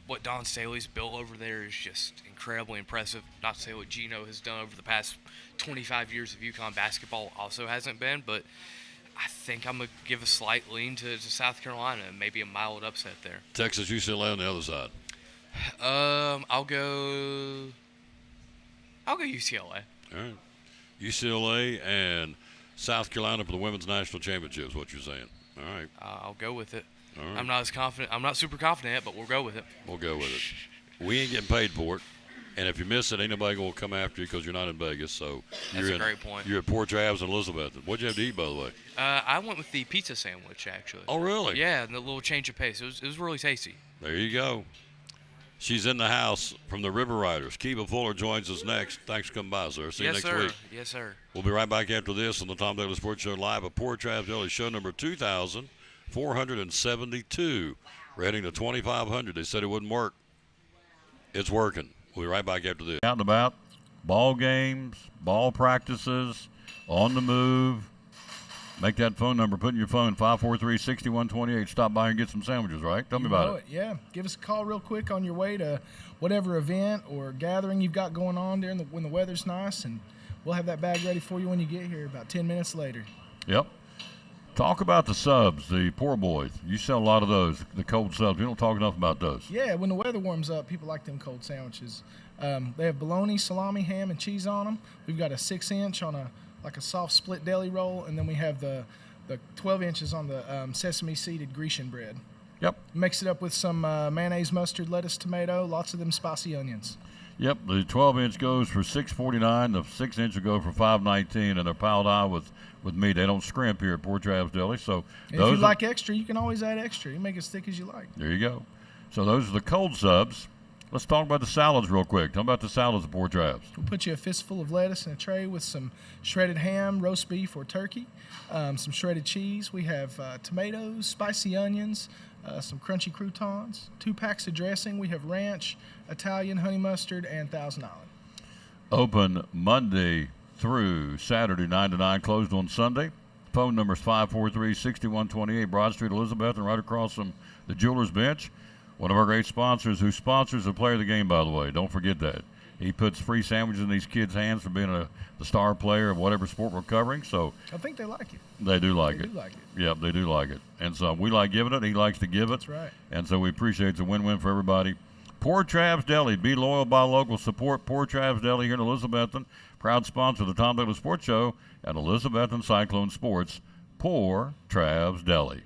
what Don Staley's built over there is just incredibly impressive. Not to say what Gino has done over the past 25 years of UConn basketball also hasn't been, but I think I'm going to give a slight lean to South Carolina and maybe a mild upset there. Texas UCLA on the other side. I'll go UCLA. All right. UCLA and South Carolina for the women's national championship is what you're saying. All right. I'll go with it. All right. I'm not as confident. I'm not super confident yet, but we'll go with it. We'll go with it. We ain't getting paid for it. And if you miss it, ain't nobody going to come after you because you're not in Vegas. So That's you're a great point. You're at Port Travis and Elizabeth. What'd you have to eat, by the way? I went with the pizza sandwich, actually. Oh, really? Yeah, and the little change of pace. It was really tasty. There you go. She's in the house from the River Riders. Kiva Fuller joins us next. Thanks for coming by, sir. See you Yes, next sir. week. Yes, sir. We'll be right back after this on the Tom Taylor Sports Show live at Port Travis Deli, show number 2,472. We're heading to 2,500. They said it wouldn't work. It's working. We'll be right back after this. Out and about, ball games, ball practices, on the move. Make that phone number. Put in your phone, 543-6128. Stop by and get some sandwiches, right? Tell me about it. Yeah, give us a call real quick on your way to whatever event or gathering you've got going on when the weather's nice, and we'll have that bag ready for you when you get here about 10 minutes later. Yep. Talk about the subs, the poor boys. You sell a lot of those, the cold subs. We don't talk enough about those. Yeah, when the weather warms up, people like them cold sandwiches. They have bologna, salami, ham, and cheese on them. We've got a 6-inch on a soft split deli roll, and then we have the 12 inches on the sesame seeded Grecian bread. Yep. Mix it up with some mayonnaise, mustard, lettuce, tomato, lots of them spicy onions. Yep, the 12-inch goes for $6.49. The 6-inch will go for $5.19, and they're piled high with meat. They don't scrimp here at Port Travis Deli. So And if you like extra, you can always add extra. You make it thick as you like. There you go. So those are the cold subs. Let's talk about the salads real quick. Tell me about the salads at Port Travis. We'll put you a fistful of lettuce in a tray with some shredded ham, roast beef, or turkey, some shredded cheese. We have tomatoes, spicy onions, some crunchy croutons, 2 packs of dressing. We have ranch, Italian, honey mustard, and Thousand Island. Open Monday through Saturday, 9 to 9. Closed on Sunday. Phone number is 543-6128, Broad Street, Elizabeth, and right across from the Jewelers Bench. One of our great sponsors who sponsors the player of the game, by the way. Don't forget that. He puts free sandwiches in these kids' hands for being the star player of whatever sport we're covering. So I think they like it. they do like They it. do like it. Yep, they do like it. And so we like giving it. He likes to give it. That's right. And so we appreciate it's a win-win for everybody. Port Travis Deli. Be loyal, buy local. Support Port Travis Deli here in Elizabethton. Proud sponsor of the Tom Taylor Sports Show at Elizabethton Cyclone Sports. Port Travis Deli.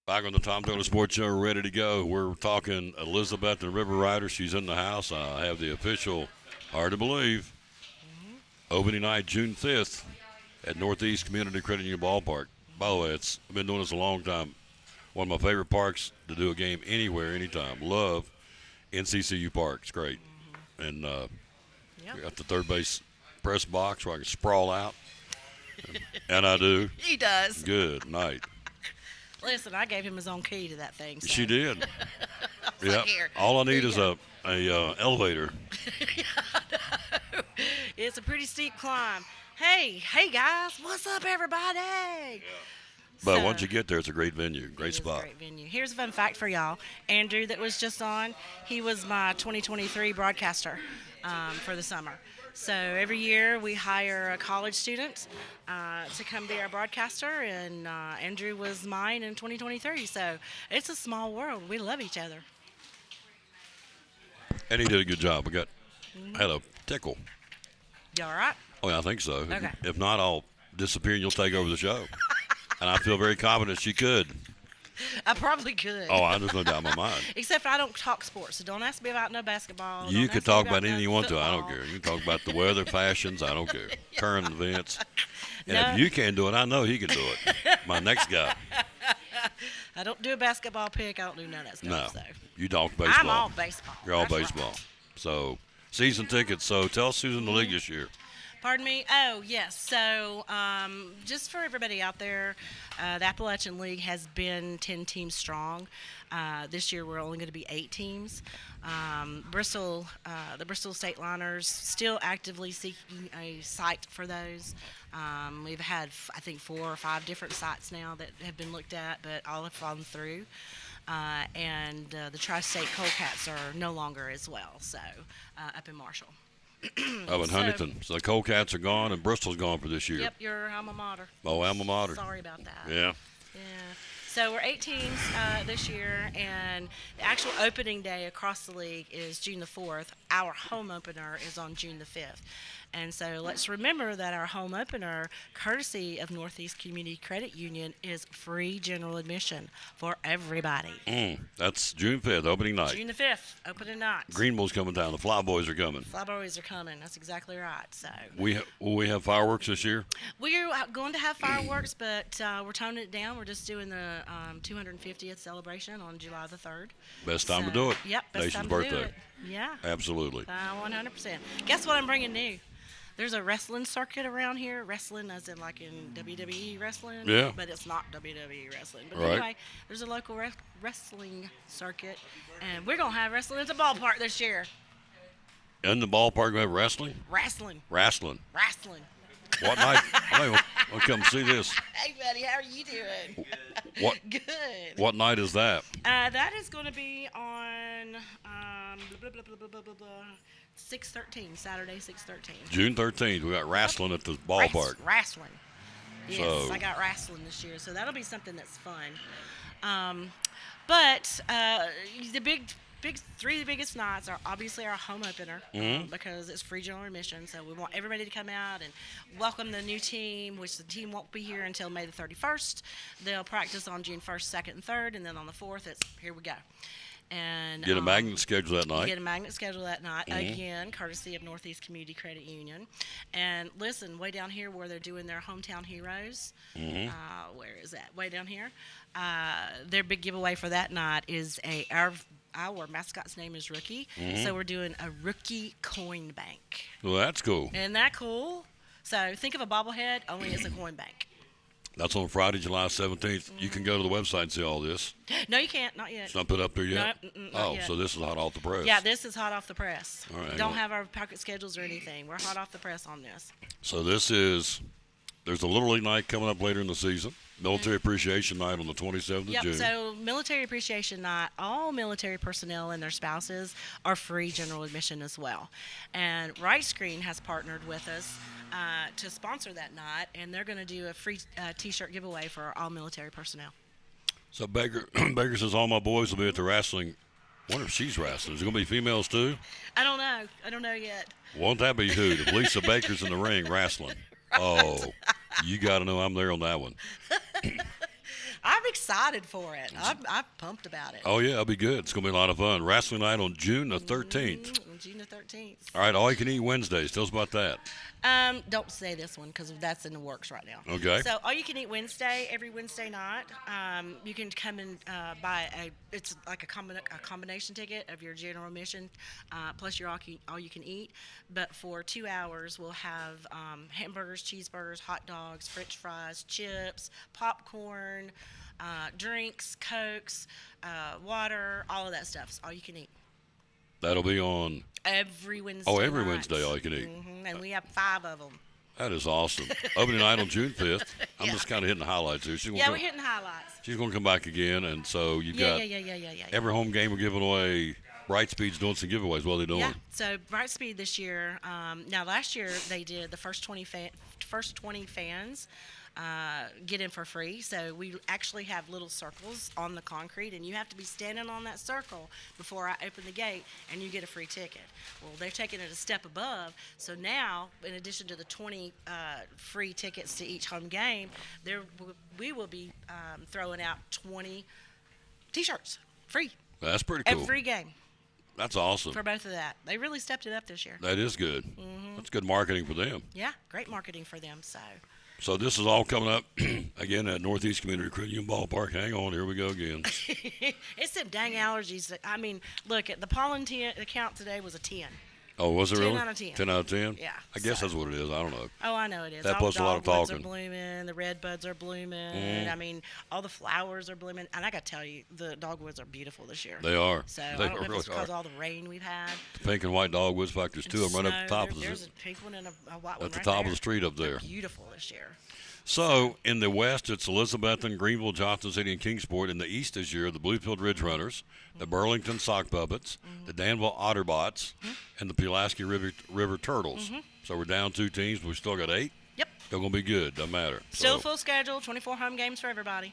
Back on the Tom Taylor Sports Show, ready to go. We're talking Elizabeth and River Rider. She's in the house. I have the official, hard to believe, opening night, June 5th at Northeast Community Credit Union Ballpark. By the way, I've been doing this a long time. One of my favorite parks to do a game anywhere, anytime. Love NCCU Park. It's great. And we got the third base press box where I can sprawl out. And I do. He does. Good night. Listen, I gave him his own key to that thing. So. She did. Like, Yeah. here, All I need here is you a elevator. It's a pretty steep climb. Hey guys, what's up, everybody? But So- once you get there, it's a great venue, It great is a spot. great venue. Here's a fun fact for y'all. Andrew, that was just on, he was my 2023 broadcaster for the summer. So every year we hire a college student to come be our broadcaster, and Andrew was mine in 2023. So it's a small world. We love each other. And he did a good job. We got Mm-hmm. had a tickle. You all right? Oh, yeah, I think so. Okay. If not, I'll disappear and you'll take over the show. And I feel very confident she could. I probably could. Oh, there's no doubt in my mind. Except I don't talk sports, so don't ask me about no basketball. You don't could ask me talk about no anything you want to. I don't football. care. You can talk about the weather, fashions. I don't care. Current events. And No. if you can't do it, I know he can do it. My next guy. I don't do a basketball pick. I don't do none of that No. stuff. So. You talk baseball. I'm all baseball. You're all That's right. baseball. So, season tickets. So, tell Susan the league this year. Pardon me? Oh, yes. So, just for everybody out there, the Appalachian League has been 10 teams strong. This year, we're only going to be 8 teams. Bristol, the Bristol State Liners, still actively seeking a site for those. We've had, I think, 4 or 5 different sites now that have been looked at, but all have fallen through. And the Tri-State Coldcats are no longer as well, so up in Marshall. Up in Huntington. So, the Coldcats are gone and Bristol's gone for this year. Yep, your alma mater. Oh, alma mater. Sorry about that. Yeah. Yeah. So we're 8 teams this year, and the actual opening day across the league is June the 4th. Our home opener is on June the 5th. And so let's remember that our home opener, courtesy of Northeast Community Credit Union, is free general admission for everybody. That's June 5th, opening night. June the 5th, opening night. Greenville's coming down. The Fly Boys are coming. Flyboys are coming. That's exactly right. So Will we have fireworks this year? we're going to have fireworks, but we're toning it down. We're just doing the 250th celebration on July the 3rd. Best time to So, do it. Yep, best Nation's time birthday. to do it. Yeah, Absolutely. 100%. Guess what I'm bringing new? There's a wrestling circuit around here. Wrestling as in like in WWE wrestling. Yeah. But it's not WWE wrestling. But Right. anyway, there's a local wrestling circuit, and we're going to have wrestling at the ballpark this year. In the ballpark, we have wrestling? Wrestling. Wrestling. Wrestling. What night? I'll come see this. Hey, buddy, how are you doing? What Good. What night is that? That is going to be on 6/13, Saturday 6/13. June 13th. We got wrestling at the ballpark. Wrestling. Yes, So- I got wrestling this year, so that'll be something that's fun. But the big 3 biggest nights are obviously our home opener because it's free general admission. So we want everybody to come out and welcome the new team, which the team won't be here until May the 31st. They'll practice on June 1st, 2nd, and 3rd, and then on the 4th, it's here we go. And Get a magnet schedule that night. Get a magnet schedule that night, again, courtesy of Northeast Community Credit Union. And listen, way down here where they're doing their hometown heroes, where is that? Way down here. Their big giveaway for that night is our mascot's name is Rookie, so we're doing a Rookie coin bank. Well, that's cool. Isn't that cool? So think of a bobblehead, only it's a coin bank. That's on Friday, July 17th. You can go to the website and see all this. No, you can't, not yet. It's not put up there yet? No, not Oh, yet. so this is hot off the press. Yeah, this is hot off the press. All right, Don't well- have our pocket schedules or anything. We're hot off the press on this. So there's a Little League night coming up later in the season. Military Appreciation Night on the 27th of Yep, June. so Military Appreciation Night, all military personnel and their spouses are free general admission as well. And Right Screen has partnered with us to sponsor that night, and they're going to do a free T-shirt giveaway for all military personnel. So Baker says all my boys will be at the wrestling. I wonder if she's wrestling. Is it going to be females too? I don't know. I don't know yet. Won't that be hoot if Lisa Baker's in the ring wrestling? Oh, you got to know I'm there on that one. I'm excited for it. I'm pumped about it. Oh, yeah, that'll be good. It's going to be a lot of fun. Wrestling night on June the 13th. June the 13th. All right, all you can eat Wednesdays. Tell us about that. Don't say this one because that's in the works right now. Okay. So all you can eat Wednesday, every Wednesday night. You can come and buy it's like a combination ticket of your general admission plus your all you can eat. But for 2 hours, we'll have hamburgers, cheeseburgers, hot dogs, French fries, chips, popcorn, drinks, Cokes, water, all of that stuff. It's all you can eat. That'll be on. Every Wednesday. Oh, every night. Wednesday, all you can eat. And we have 5 of them. That is awesome. Opening night on June 5th. I'm just kind of hitting the highlights here. Yeah, we're hitting the highlights. She's going to come back again, and so you've Yeah, got yeah. every home game we're giving away. Brightspeed's doing some giveaways. What are they doing? Yeah. So Brightspeed this year. Now last year they did the first 20 fans get in for free. So we actually have little circles on the concrete, and you have to be standing on that circle before I open the gate, and you get a free ticket. Well, they're taking it a step above. So now, in addition to the 20 free tickets to each home game, we will be throwing out 20 T-shirts free That's pretty cool. every game. That's awesome. For both of that. They really stepped it up this year. That is good. That's good marketing for them. Yeah, great marketing for them. So this is all coming up again at Northeast Community Credit Union Ballpark. Hang on, here we go again. It's them dang allergies. I mean, look, at the pollen count today was a 10. Oh, was it 10 really? out of 10. 10 out of 10? Yeah, I guess so- that's what it is. I don't know. Oh, I know it is. That All plus the a lot of dogwoods talking. are blooming. The red buds are blooming. I mean, all the flowers are blooming. And I got to tell you, the dogwoods are beautiful this year. They are. So They I don't know if really it's because are. of all the rain we've had. The pink and white dogwoods, in fact, there's two of them right at the top of There's a pink one and a white one at the right top there. of the street up They're there. beautiful this year. So in the west, it's Elizabethton, Greenville, Johnson City, and Kingsport. In the east this year, the Bluefield Ridge Runners, the Burlington Sock Puppets, the Danville Otterbots, and the Pulaski River Turtles. So we're down 2 teams, but we still got 8. Yep. Still gonna be good. Doesn't matter. Still So, full schedule, 24 home games for everybody.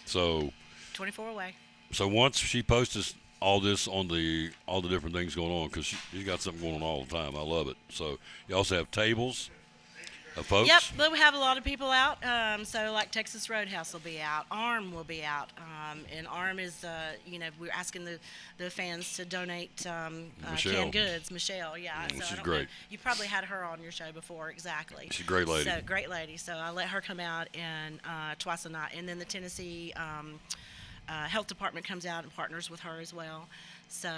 so 24 away. So once she posts all this on all the different things going on, because she's got something going on all the time. I love it. So you also have tables of folks. Yep, but we have a lot of people out. So like Texas Roadhouse will be out, ARM will be out, and ARM is, we're asking the fans to donate Michelle. canned goods. Michelle, yeah. So I she's don't know. great. You probably had her on your show before, exactly. She's a great lady. So great lady. So I let her come out and twice a night, and then the Tennessee Health Department comes out and partners with her as well. So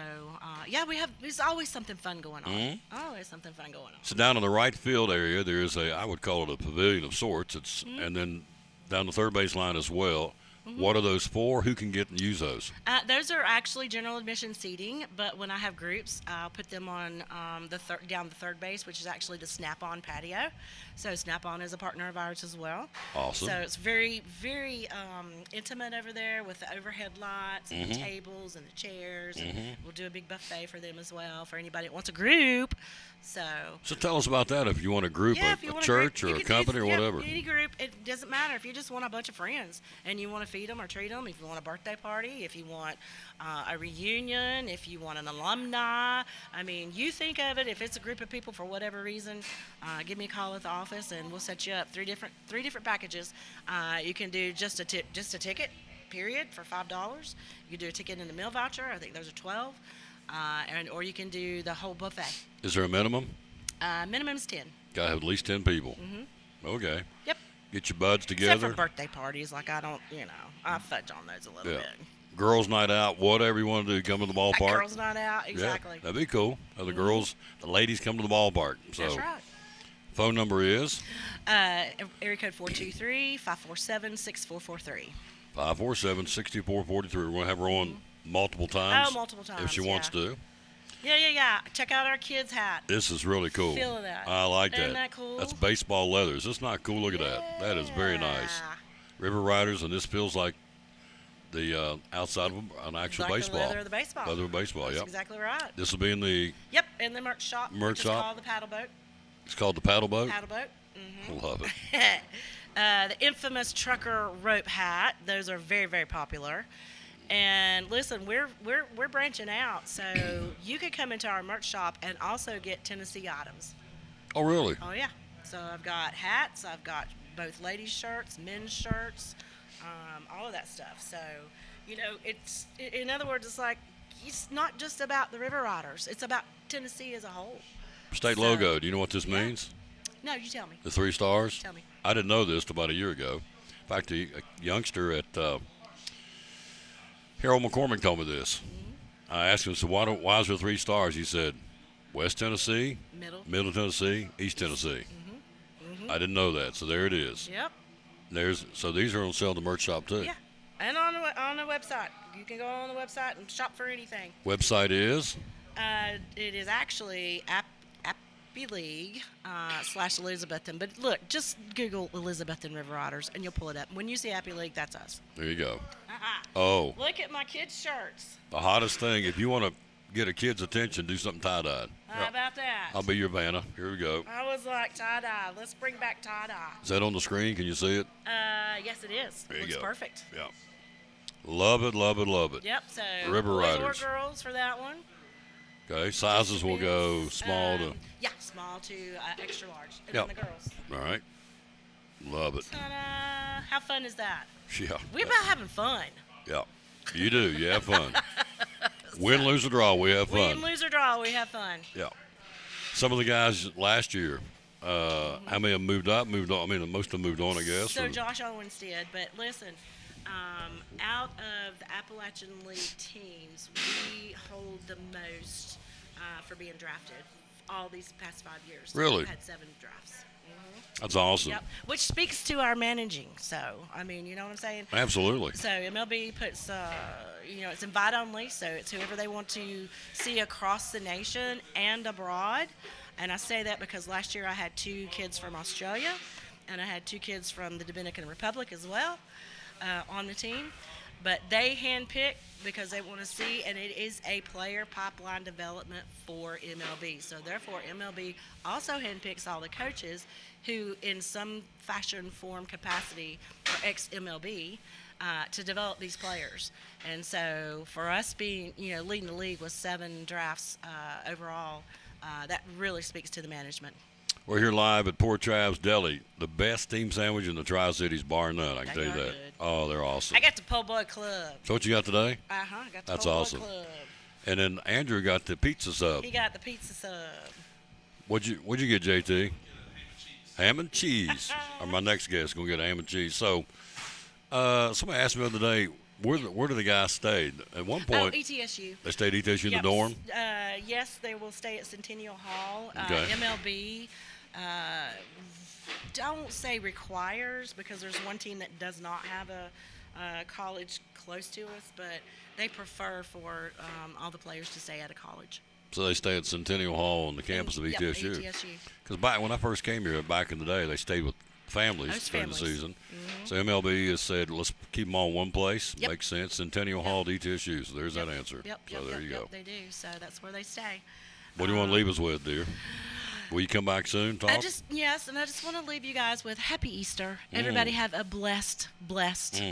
there's always something fun going on. Always something fun going on. So down in the right field area, there's I would call it a pavilion of sorts. It's and then down the third base line as well. What are those for? Who can get and use those? Those are actually general admission seating, but when I have groups, I'll put them on down the third base, which is actually the Snap-on patio. So Snap-on is a partner of ours as well. Awesome. So it's very, very intimate over there with the overhead lights and the tables and the chairs. And we'll do a big buffet for them as well for anybody that wants a group. So tell us about that. If you want a group, if you a want church group, or you a can company or whatever. Any group, it doesn't matter. If you just want a bunch of friends and you want to feed them or treat them, if you want a birthday party, if you want a reunion, if you want an alumni, I mean, you think of it. If it's a group of people for whatever reason, give me a call at the office and we'll set you up. Three different packages. You can do just a ticket, period, for $5. You can do a ticket and a meal voucher. I think those are $12. Or you can do the whole buffet. Is there a minimum? Minimum's 10. Got to have at least 10 people. Okay. Yep. Get your buds Except together. for birthday parties, like I don't, I fudge on those a little Yeah. bit. Girls' night out, whatever you want to do, come to the ballpark. Girls' night out, exactly. Yeah, that'd be cool. Have the girls, the ladies come to the ballpark. So That's right. phone number is Area code 423-547-6443. 547-6443. We're going to have her on multiple times. Oh, multiple times, If she wants yeah. to. Yeah. Check out our kids' hat. This is really cool. Feel that. I like Isn't that. that cool? That's baseball leathers. That's not cool. Look at that. That is very nice. Yeah. River Riders, and this feels like the outside of an actual Like baseball. the leather of the baseball. Leather of baseball, That's yep. exactly right. This will be in the, Yep, in the merch shop. Merch which shop? is called the Paddle Boat. it's called the paddle boat. Paddle Boat. I love it. The infamous trucker rope hat. Those are very, very popular. And listen, we're branching out, so you could come into our merch shop and also get Tennessee items. Oh, really? Oh yeah. So I've got hats. I've got both ladies' shirts, men's shirts, all of that stuff. So, it's in other words, it's like it's not just about the River Riders. It's about Tennessee as a whole. State So- logo. Do you know what this Yeah. means? No, you tell me. The 3 stars? Tell me. I didn't know this till about a year ago. In fact, a youngster at Harold McCormick told me this. I asked him, so why is there 3 stars? He said, West Tennessee, Middle. Tennessee, East Tennessee. I didn't know that, so there it is. Yep. So these are on sale at the merch shop too. Yeah. And on the website, you can go on the website and shop for anything. Website is It is actually Happy League slash Elizabethton. But look, just Google Elizabethton River Otters and you'll pull it up. When you see Happy League, that's us. There you go. Oh, Look at my kids' shirts. the hottest thing, if you want to get a kid's attention, do something tie-dyed. How about that? I'll be your Vanna. Here we go. I was like, tie-dye. Let's bring back tie-dye. Is that on the screen? Can you see it? Yes, it is. There you Looks go. perfect. Yeah. Love it, love it, love it. Yep, so River boys Riders. or girls for that one. Okay, sizes will go small to. Yeah, small to extra large. And Yep. then the girls. All right. Love it. Ta-da! How fun is that? Yeah. We're about having fun. Yeah. You do. You have fun. Win, lose, or draw, we have Win, fun. lose, or draw, we have fun. Yeah. Some of the guys last year, how many have moved up, moved on? I mean, most of them moved on, I guess. So or- Josh Owens did, but listen, out of the Appalachian League teams, we hold the most for being drafted all these past 5 years. Really? We've had 7 drafts. That's awesome. Yep, which speaks to our managing. So, I mean, you know what I'm saying? Absolutely. So MLB puts, it's invite only, so it's whoever they want to see across the nation and abroad. And I say that because last year I had 2 kids from Australia, and I had 2 kids from the Dominican Republic as well on the team. But they handpick because they want to see, and it is a player pipeline development for MLB. So therefore, MLB also handpicks all the coaches who, in some fashion, form, capacity, are ex-MLB to develop these players. And so for us being, leading the league with 7 drafts overall, that really speaks to the management. We're here live at Port Travis Deli, the best steam sandwich in the Tri-Cities, bar none. I can They tell you are that. good. Oh, they're awesome. I got the Po' Boy Club. So what you got today? I got the That's Po' Boy awesome. Club. And then Andrew got the pizza sub. He got the pizza sub. What'd you get, JT? Ham and cheese. Or my next guest gonna get ham and cheese. So, somebody asked me the other day, where do the guys stay? At one point, ETSU. they stayed at ETSU in the Yep. dorm. Yes, they will stay at Centennial Hall. Okay. MLB, don't say requires because there's one team that does not have a college close to us, but they prefer for all the players to stay at a college. So they stay at Centennial Hall on the campus of Yep, ETSU. ETSU. Because back when I first came here, back in the day, they stayed with families Most during the families. season. So MLB has said, let's keep them all in one place. Yep. Makes sense. Centennial Hall to ETSU. So there's that answer. Yep, So there you go. They do. So that's where they stay. What do you want to leave us with, dear? Will you come back soon? Talk. I just want to leave you guys with Happy Easter. Everybody have a blessed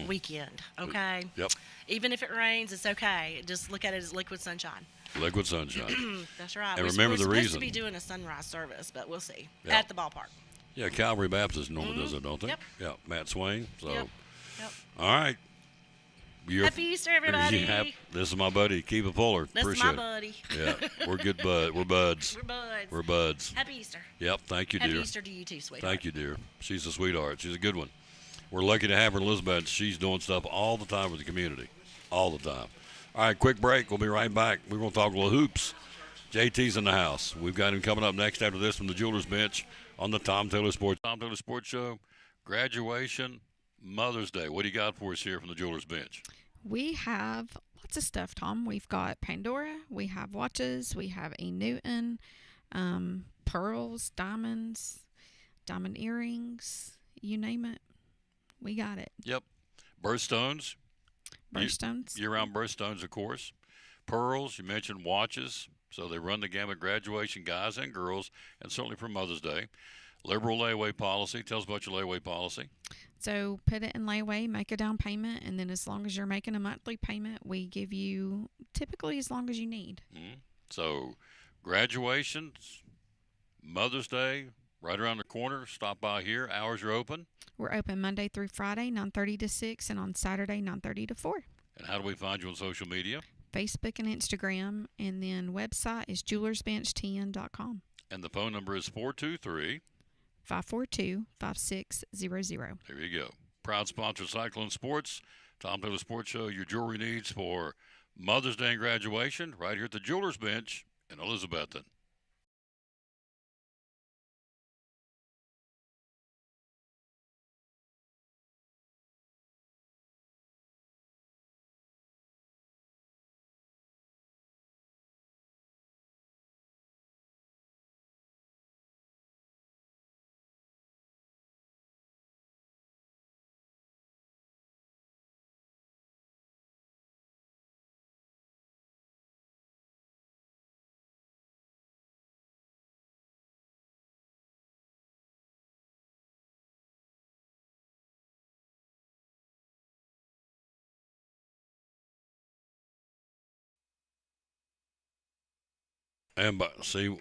weekend. Okay. Yep. Even if it rains, it's okay. Just look at it as liquid sunshine. Liquid sunshine. That's right. And We're remember the supposed reason. to be doing a sunrise service, but we'll see Yeah. at the ballpark. Yeah, Calvary Baptist normally does it, don't they? Yep. Yeah, Matt Swain. So, Yep. all right. Happy Easter, everybody. This is my buddy, Kiva Fuller. That's Appreciate my it. buddy. Yeah, we're good bud. We're buds. We're buds. We're buds. Happy Easter. Yep, thank you, Happy dear. Easter to you too, sweetheart. Thank you, dear. She's a sweetheart. She's a good one. We're lucky to have her in Elizabeth. She's doing stuff all the time for the community. All the time. All right, quick break. We'll be right back. We're going to talk a little hoops. JT's in the house. We've got him coming up next after this from the Jewelers Bench on the Tom Taylor Sports Show. Graduation, Mother's Day. What do you got for us here from the Jewelers Bench? We have lots of stuff, Tom. We've got Pandora, we have watches, we have a Newton, pearls, diamonds, diamond earrings, you name it. We got it. Yep. Birthstones. Birthstones. Year-round birthstones, of course. Pearls, you mentioned watches. So they run the gamut, graduation, guys and girls, and certainly for Mother's Day. Liberal layaway policy. Tell us about your layaway policy. So put it in layaway, make a down payment, and then as long as you're making a monthly payment, we give you typically as long as you need. So graduations, Mother's Day, right around the corner. Stop by here. Hours are open. We're open Monday through Friday, 9:30 to 6, and on Saturday, 9:30 to 4. And how do we find you on social media? Facebook and Instagram, and then website is jewelersbench10.com. And the phone number is 423. 542-5600. There you go. Proud sponsor of Cyclone Sports. Tom Taylor Sports Show, your jewelry needs for Mother's Day and graduation right here at the Jewelers Bench in Elizabethton. And but see,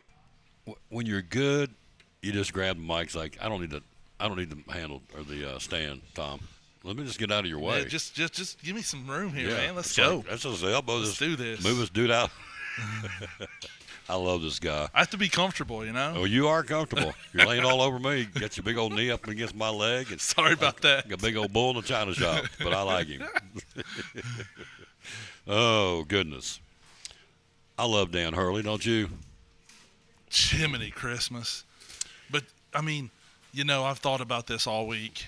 when you're good, you just grab the mics. Like I don't need the handle or the stand, Tom. Let me just get out of your way. Yeah, just give me some room here, Yeah, man. Let's it's go. like, that's just the elbow. Let's Just do this. Move this dude out. I love this guy. I have to be comfortable, you know. Oh, you are comfortable. You're laying all over me. You got your big old knee up against my leg. And Sorry about that. like a big old bull in the china shop, but I like him. Oh, goodness. I love Dan Hurley, don't you? Jiminy Christmas. But, I mean, you know, I've thought about this all week.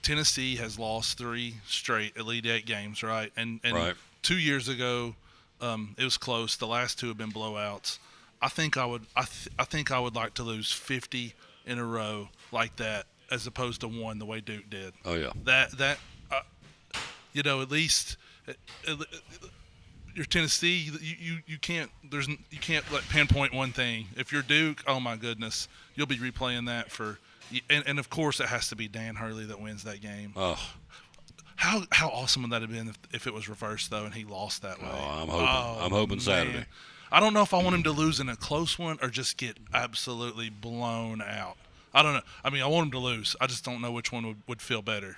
Tennessee has lost 3 straight Elite Eight games, right? And Right. 2 years ago, it was close. The last 2 have been blowouts. I think I would like to lose 50 in a row like that, as opposed to 1 the way Duke did. Oh, yeah. You know, at least you're Tennessee. You can't like pinpoint one thing. If you're Duke, oh my goodness, you'll be replaying that for. And of course, it has to be Dan Hurley that wins that game. Oh, How awesome would that have been if it was reversed though and he lost that way? I'm hoping Saturday. Man. I don't know if I want him to lose in a close one or just get absolutely blown out. I don't know. I mean, I want him to lose. I just don't know which one would feel better.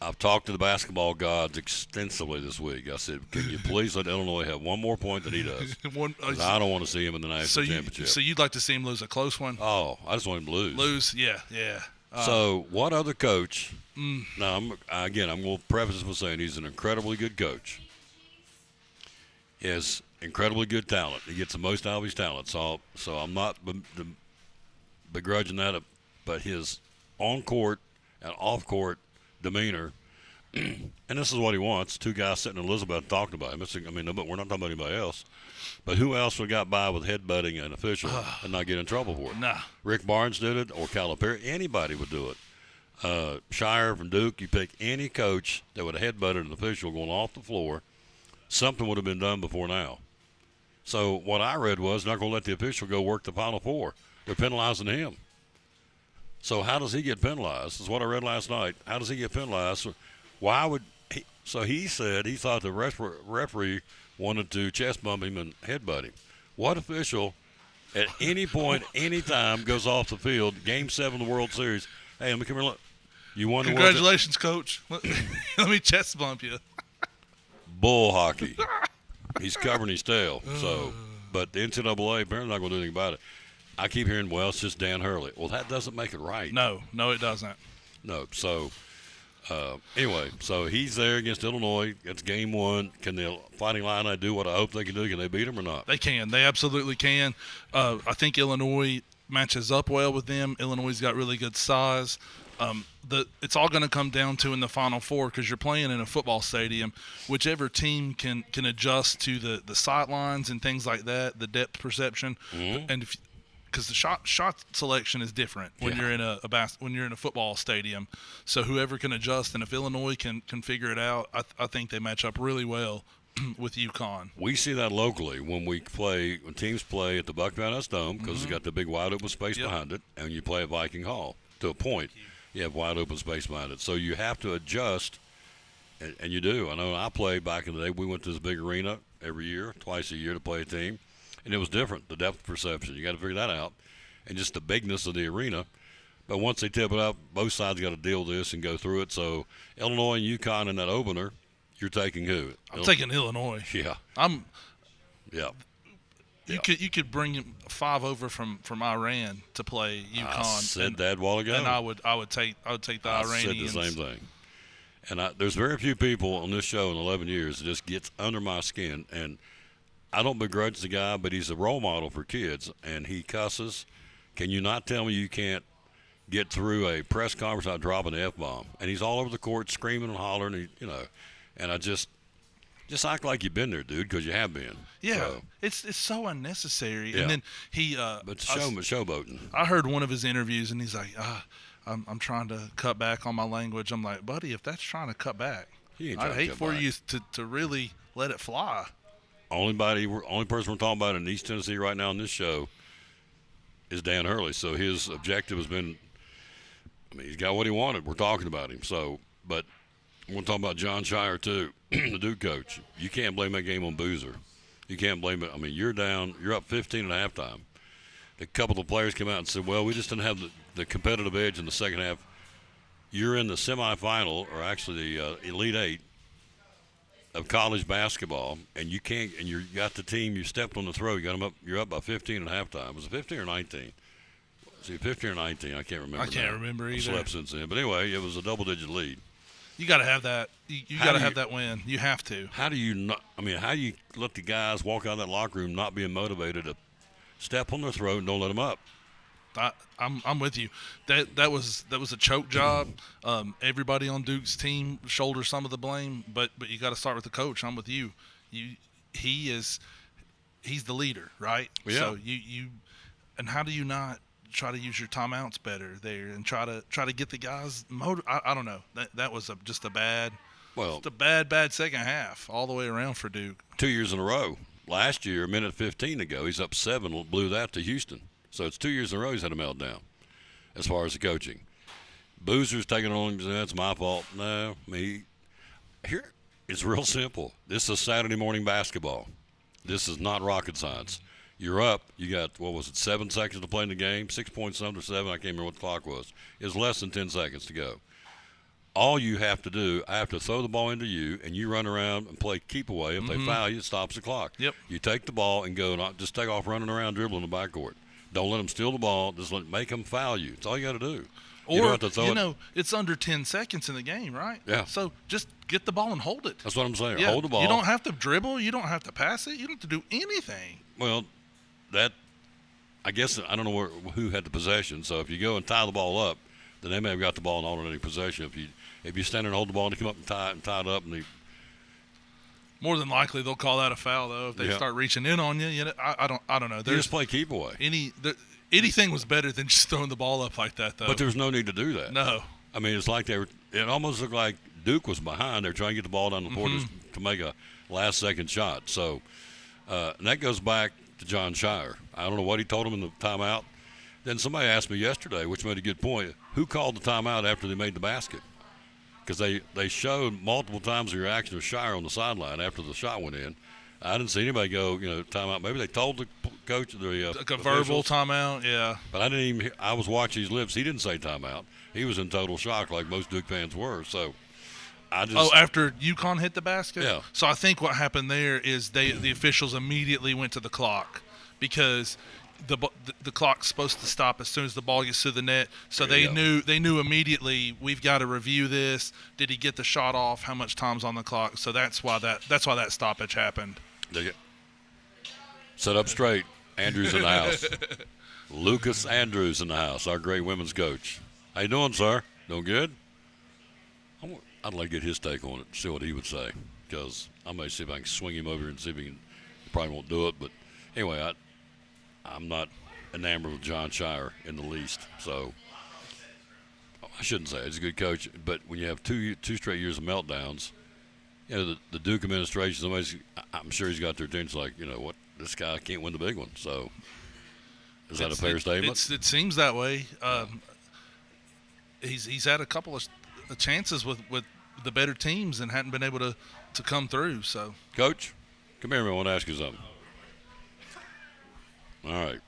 I've talked to the basketball gods extensively this week. I said, can you please let Illinois have one more point than he does? 'Cause I don't want to see him in the national championship. So you'd like to see him lose a close one? Oh, I just want him to lose. Lose, yeah. So what other coach? Now, I'm going to preface this by saying he's an incredibly good coach. He has incredibly good talent. He gets the most out of his talent. So I'm not begrudging that, but his on-court and off-court demeanor, and this is what he wants. 2 guys sitting in Elizabeth talking about him. We're not talking about anybody else. But who else would have got by with headbutting an official and not get in trouble for it? Nah. Rick Barnes did it, or Calipari. Anybody would do it. Shire from Duke, you pick any coach that would have headbutted an official going off the floor, something would have been done before now. So what I read was not going to let the official go work the Final Four. They're penalizing him. So how does he get penalized? Is what I read last night. How does he get penalized? Why would he? So he said he thought the referee wanted to chest bump him and headbutt him. What official at any point, any time, goes off the field, Game 7 of the World Series, hey, let me come here, look. You won the World Congratulations, Coach. Let me chest bump you. Bull hockey. He's covering his tail. So, but the NCAA apparently not going to do anything about it. I keep hearing, well, it's just Dan Hurley. Well, that doesn't make it right. No, it doesn't. No. So, anyway, so he's there against Illinois. It's game 1. Can the Fighting Illini do what I hope they can do? Can they beat them or not? They can. They absolutely can. I think Illinois matches up well with them. Illinois' got really good size. It's all going to come down to in the Final Four because you're playing in a football stadium. Whichever team can adjust to the sight lines and things like that, the depth perception, and because the shot selection is different when you're in a football stadium. So whoever can adjust, and if Illinois can figure it out, I think they match up really well with UConn. We see that locally when teams play at the Buck Van Ness Dome because it's got the big wide open space behind it, and you play at Viking Hall. To a point, you have wide open space behind it. So you have to adjust, and you do. I know I played back in the day. We went to this big arena every year, twice a year to play a team, and it was different, the depth perception. You got to figure that out, and just the bigness of the arena. But once they tip it up, both sides got to deal with this and go through it. So Illinois and UConn in that opener, you're taking who? I'm taking Illinois. Yeah. Yeah. You could bring 5 over from Iran to play UConn. I said that a while ago. And I would take the Iranians. I said the same thing. And there's very few people on this show in 11 years that just gets under my skin. And I don't begrudge the guy, but he's a role model for kids, and he cusses. Can you not tell me you can't get through a press conference without dropping an F-bomb? And he's all over the court screaming and hollering, and I just act like you've been there, dude, because you have been. Yeah, so, it's so unnecessary. Yeah. And then he but showboating. I heard one of his interviews, and he's like, I'm trying to cut back on my language. I'm like, buddy, if that's trying to cut back, I'd hate for you to really let it fly. Only person we're talking about in East Tennessee right now on this show is Dan Hurley. So his objective has been, he's got what he wanted. We're talking about him. So, but we're talking about John Shire too, the Duke coach. You can't blame that game on Boozer. You can't blame it. I mean, you're down. You're up 15 at halftime. A couple of players came out and said, well, we just didn't have the competitive edge in the second half. You're in the semifinal, or actually the Elite Eight of college basketball, and you can't. And you got the team. You stepped on the throat. You got them up. You're up by 15 at halftime. Was it 15 or 19? See, 15 or 19. I can't remember. I can't remember either. I slept since then. But anyway, it was a double-digit lead. You got to have that. You got to have that win. You have to. How do you not? I mean, how do you let the guys walk out of that locker room not being motivated to step on their throat and don't let them up? I'm with you. That was a choke job. Everybody on Duke's team shoulders some of the blame, but you got to start with the coach. I'm with you. He's the leader, right? Yeah. So and how do you not try to use your timeouts better there and try to get the guys I don't know. That was just a bad second half all the way around for Duke. 2 years in a row. Last year, a minute 15 to go, he's up 7, blew that to Houston. So it's 2 years in a row he's had a meltdown as far as the coaching. Boozer's taking it on him, that's my fault. No, here it's real simple. This is Saturday morning basketball. This is not rocket science. You're up. You got, 7 seconds to play in the game? 6 points under 7. I can't remember what the clock was. It's less than 10 seconds to go. All you have to do, I have to throw the ball into you, and you run around and play keep away. If they foul you, it stops the clock. Yep. You take the ball and go, not just take off running around dribbling the backcourt. Don't let them steal the ball. Just make them foul you. That's all you got to do. Or, you don't have to throw it's under 10 seconds in the game, right? Yeah. So just get the ball and hold it. That's what I'm saying. Yeah. Hold the ball. You don't have to dribble. You don't have to pass it. You don't have to do anything. Well, I guess I don't know who had the possession. So if you go and tie the ball up, then they may have got the ball in alternating possession. If you stand there and hold the ball and they come up and tie it up, and more than likely they'll call that a foul though if they start reaching in on you. You know, I don't know. You just play keep away. Anything was better than just throwing the ball up like that though. But there's no need to do that. No. I mean, it's like it almost looked like Duke was behind. They're trying to get the ball down the court to make a last-second shot. So and that goes back to John Shire. I don't know what he told him in the timeout. Then somebody asked me yesterday, which made a good point, who called the timeout after they made the basket? Because they showed multiple times the reaction of Shire on the sideline after the shot went in. I didn't see anybody go, timeout. Maybe they told the coach, like a verbal timeout, yeah. But I didn't even. I was watching his lips. He didn't say timeout. He was in total shock, like most Duke fans were. So I just. Oh, after UConn hit the basket. Yeah. So I think what happened there is the officials immediately went to the clock because the clock's supposed to stop as soon as the ball gets to the net. So they knew immediately, we've got to review this. Did he get the shot off? How much time's on the clock? So that's why that stoppage happened. Set up straight. Andrews in the house. Lucas Andrews in the house, our great women's coach. How you doing, sir? Doing good? I'd like to get his take on it, see what he would say, because I may see if I can swing him over and see if he can. He probably won't do it, but anyway, I'm not enamored with John Shire in the least. So I shouldn't say it. He's a good coach, but when you have two straight years of meltdowns, the Duke administration, I'm sure he's got their attention. Like, what, this guy can't win the big one. So is that a fair statement? It seems that way. He's had a couple of chances with the better teams and hadn't been able to come through. So, Coach, come here. I want to ask you something. All right.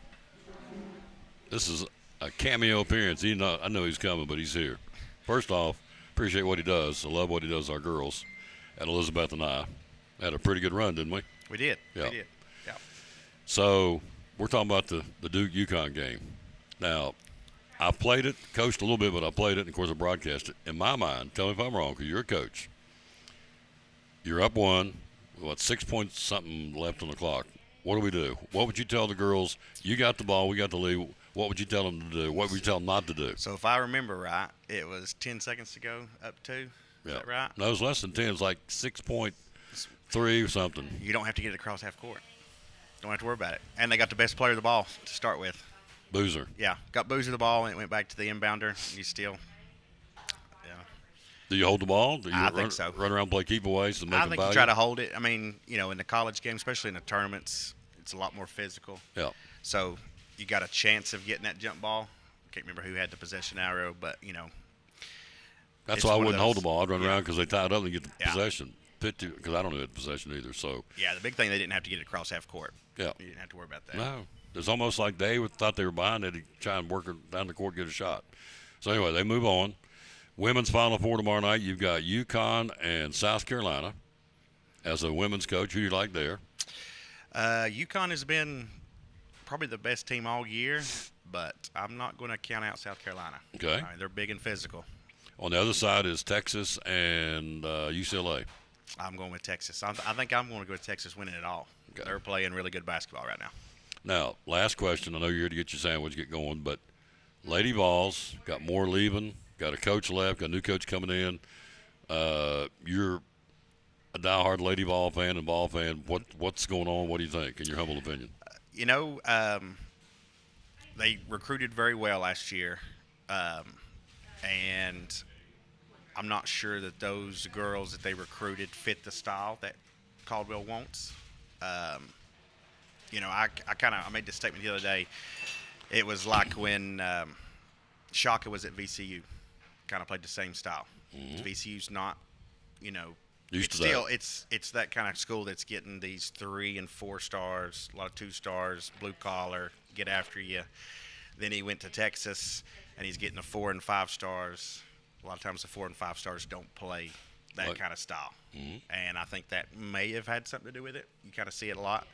This is a cameo appearance. I know he's coming, but he's here. First off, appreciate what he does. I love what he does to our girls. And Elizabeth and I had a pretty good run, didn't we? We did. Yeah. We did. Yeah. So we're talking about the Duke-UConn game. Now, I played it, coached a little bit, but I played it, and, of course, I broadcast it. In my mind, tell me if I'm wrong, because you're a coach. You're up 1, 6 points something left on the clock. What do we do? What would you tell the girls? You got the ball. We got the lead. What would you tell them to do? What would you tell them not to do? So if I remember right, it was 10 seconds to go, up 2. Is that right? No, it was less than 10. It was like 6.3 or something. You don't have to get it across half court. Don't have to worry about it. And they got the best player of the ball to start with. Boozer. Yeah, got Boozer the ball, and it went back to the inbounder. You still, Do you hold the ball? Do you I think so. Run around and play keep away? So I think you try to hold it. I mean, in the college game, especially in the tournaments, it's a lot more physical. Yeah. So you got a chance of getting that jump ball. I can't remember who had the possession arrow, but That's why I wouldn't hold the ball. I'd run around because they tied up and get the possession. because I don't know the possession either. So Yeah, the big thing, they didn't have to get it across half court. yeah, You didn't have to worry about that. no, it's almost like they thought they were behind it to try and work it down the court, get a shot. So anyway, they move on. Women's Final Four tomorrow night. You've got UConn and South Carolina as a women's coach. Who do you like there? UConn has been probably the best team all year, but I'm not going to count out South Carolina. Okay. They're big and physical. On the other side is Texas and UCLA. I'm going with Texas. I think I'm going to go with Texas winning it all. Okay. They're playing really good basketball right now. Now, last question. I know you're here to get your sandwich, get going, but Lady Vols got more leaving, got a coach left, got a new coach coming in. You're a diehard Lady Vol fan and Vol fan. What's going on? What do you think, in your humble opinion? You know, they recruited very well last year, and I'm not sure that those girls that they recruited fit the style that Caldwell wants. You know, I made this statement the other day. It was like when Shaka was at VCU, kind of played the same style. VCU's not, you know, Used it's to still that. it's that kind of school that's getting these 3 and 4 stars, a lot of 2 stars, blue collar, get after you. Then he went to Texas, and he's getting the 4 and 5 stars. A lot of times the 4 and 5 stars don't play that Right. kind of style, and I think that may have had something to do with it. You kind of see it a lot.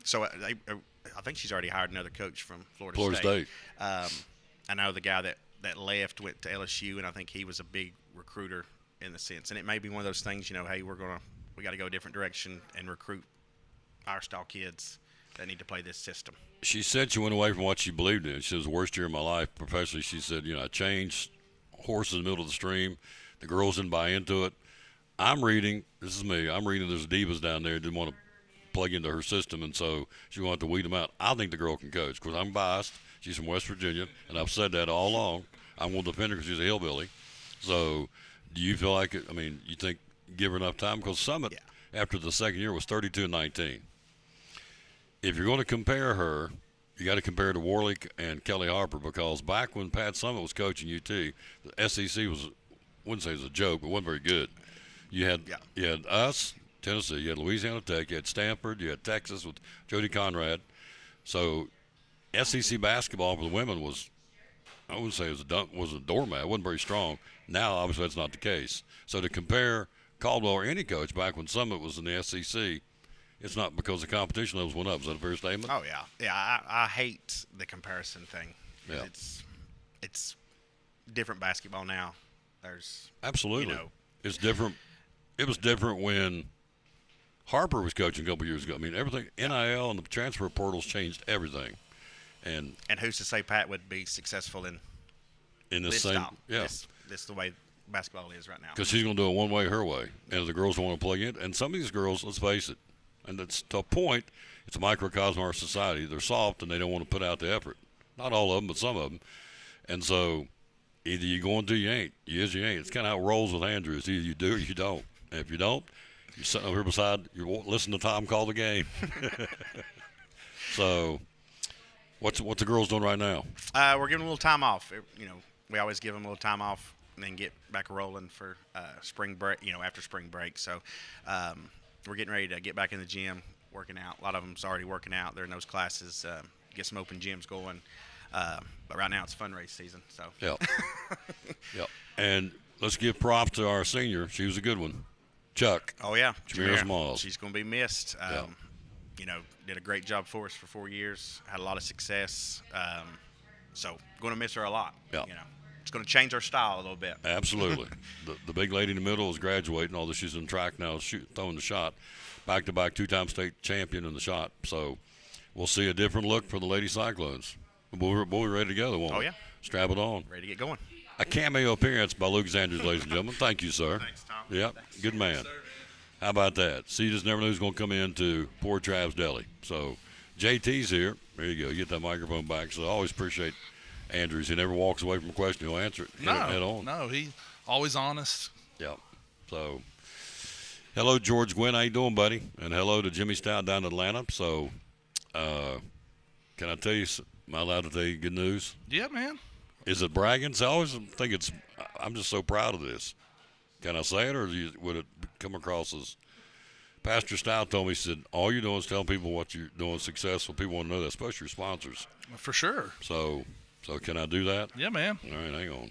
So I think she's already hired another coach from Florida State. I know the guy that left went to LSU, and I think he was a big recruiter in the sense. And it may be one of those things, you know, hey, we got to go a different direction and recruit our style kids that need to play this system. She said she went away from what she believed in. She said, it was the worst year of my life professionally. She said, you know, I changed horses in the middle of the stream. The girls didn't buy into it. I'm reading there's divas down there that didn't want to plug into her system, and so she wanted to weed them out. I think the girl can coach because I'm biased. She's from West Virginia, and I've said that all along. I'm going to defend her because she's a hillbilly. So do you feel like you think give her enough time? Because Summit, after the second year, was 32-19. If you're going to compare her, you got to compare her to Warlick and Kelly Harper, because back when Pat Summit was coaching UT, the SEC wouldn't say it was a joke, but wasn't very good. You had us, Tennessee, you had Louisiana Tech, you had Stanford, you had Texas with Jody Conrad. So SEC basketball for the women was, I wouldn't say it was a doormat. It wasn't very strong. Now, obviously, that's not the case. So to compare Caldwell or any coach back when Summit was in the SEC, it's not because the competition levels went up. Is that a fair statement? Oh, yeah. Yeah, I hate the comparison thing. Yeah. It's different basketball now. There's Absolutely. You know, It's different. It was different when Harper was coaching a couple years ago. I mean, everything, NIL and the transfer portals changed everything. And who's to say Pat would be successful in the this same, style? yeah. This the way basketball is right now. Because she's going to do it one way, her way. And if the girls don't want to play it, and some of these girls, let's face it, and it's to a point, it's a microcosm of our society. They're soft and they don't want to put out the effort. Not all of them, but some of them. And so either you going to, you ain't. You is, you ain't. It's kind of how it rolls with Andrew. It's either you do or you don't. And if you don't, you're sitting over here beside, you're listening to Tom call the game. So what's the girls doing right now? We're giving a little time off. You know, we always give them a little time off and then get back rolling for spring break, you know, after spring break. So we're getting ready to get back in the gym, working out. A lot of them's already working out. They're in those classes, get some open gyms going. But right now it's fundraise season. So Yep. Yep. And let's give props to our senior. She was a good one. Chuck. Oh, yeah. Jameer Smalls. She's going to be missed. Yeah. You know, did a great job for us for 4 years, had a lot of success. So going to miss her a lot. Yeah. You know, it's going to change our style a little bit. Absolutely. the big lady in the middle is graduating, although she's in track now, throwing the shot. Back-to-back two-time state champion in the shot. So we'll see a different look for the Lady Cyclones. We'll be ready to go, won't we? Oh, yeah. Strap it on. Ready to get going. A cameo appearance by Lucas Andrews, ladies and gentlemen. Thank you, sir. Thanks, Tom. Yep, good man. How about that? See, you just never knew who's going to come into Poor Trav's Deli. So JT's here. There you go. You get that microphone back. So I always appreciate Andrews. He never walks away from a question. He'll answer it head on. No, he always honest. Yep. So hello, George Gwynn. How you doing, buddy? And hello to Jimmy Stout down in Atlanta. So can I tell you, am I allowed to tell you good news? Yeah, man. Is it bragging? So I always think I'm just so proud of this. Can I say it, or would it come across as? Pastor Stout told me, he said, all you're doing is telling people what you're doing successful. People want to know that, especially your sponsors. For sure. So can I do that? Yeah, man. All right, hang on.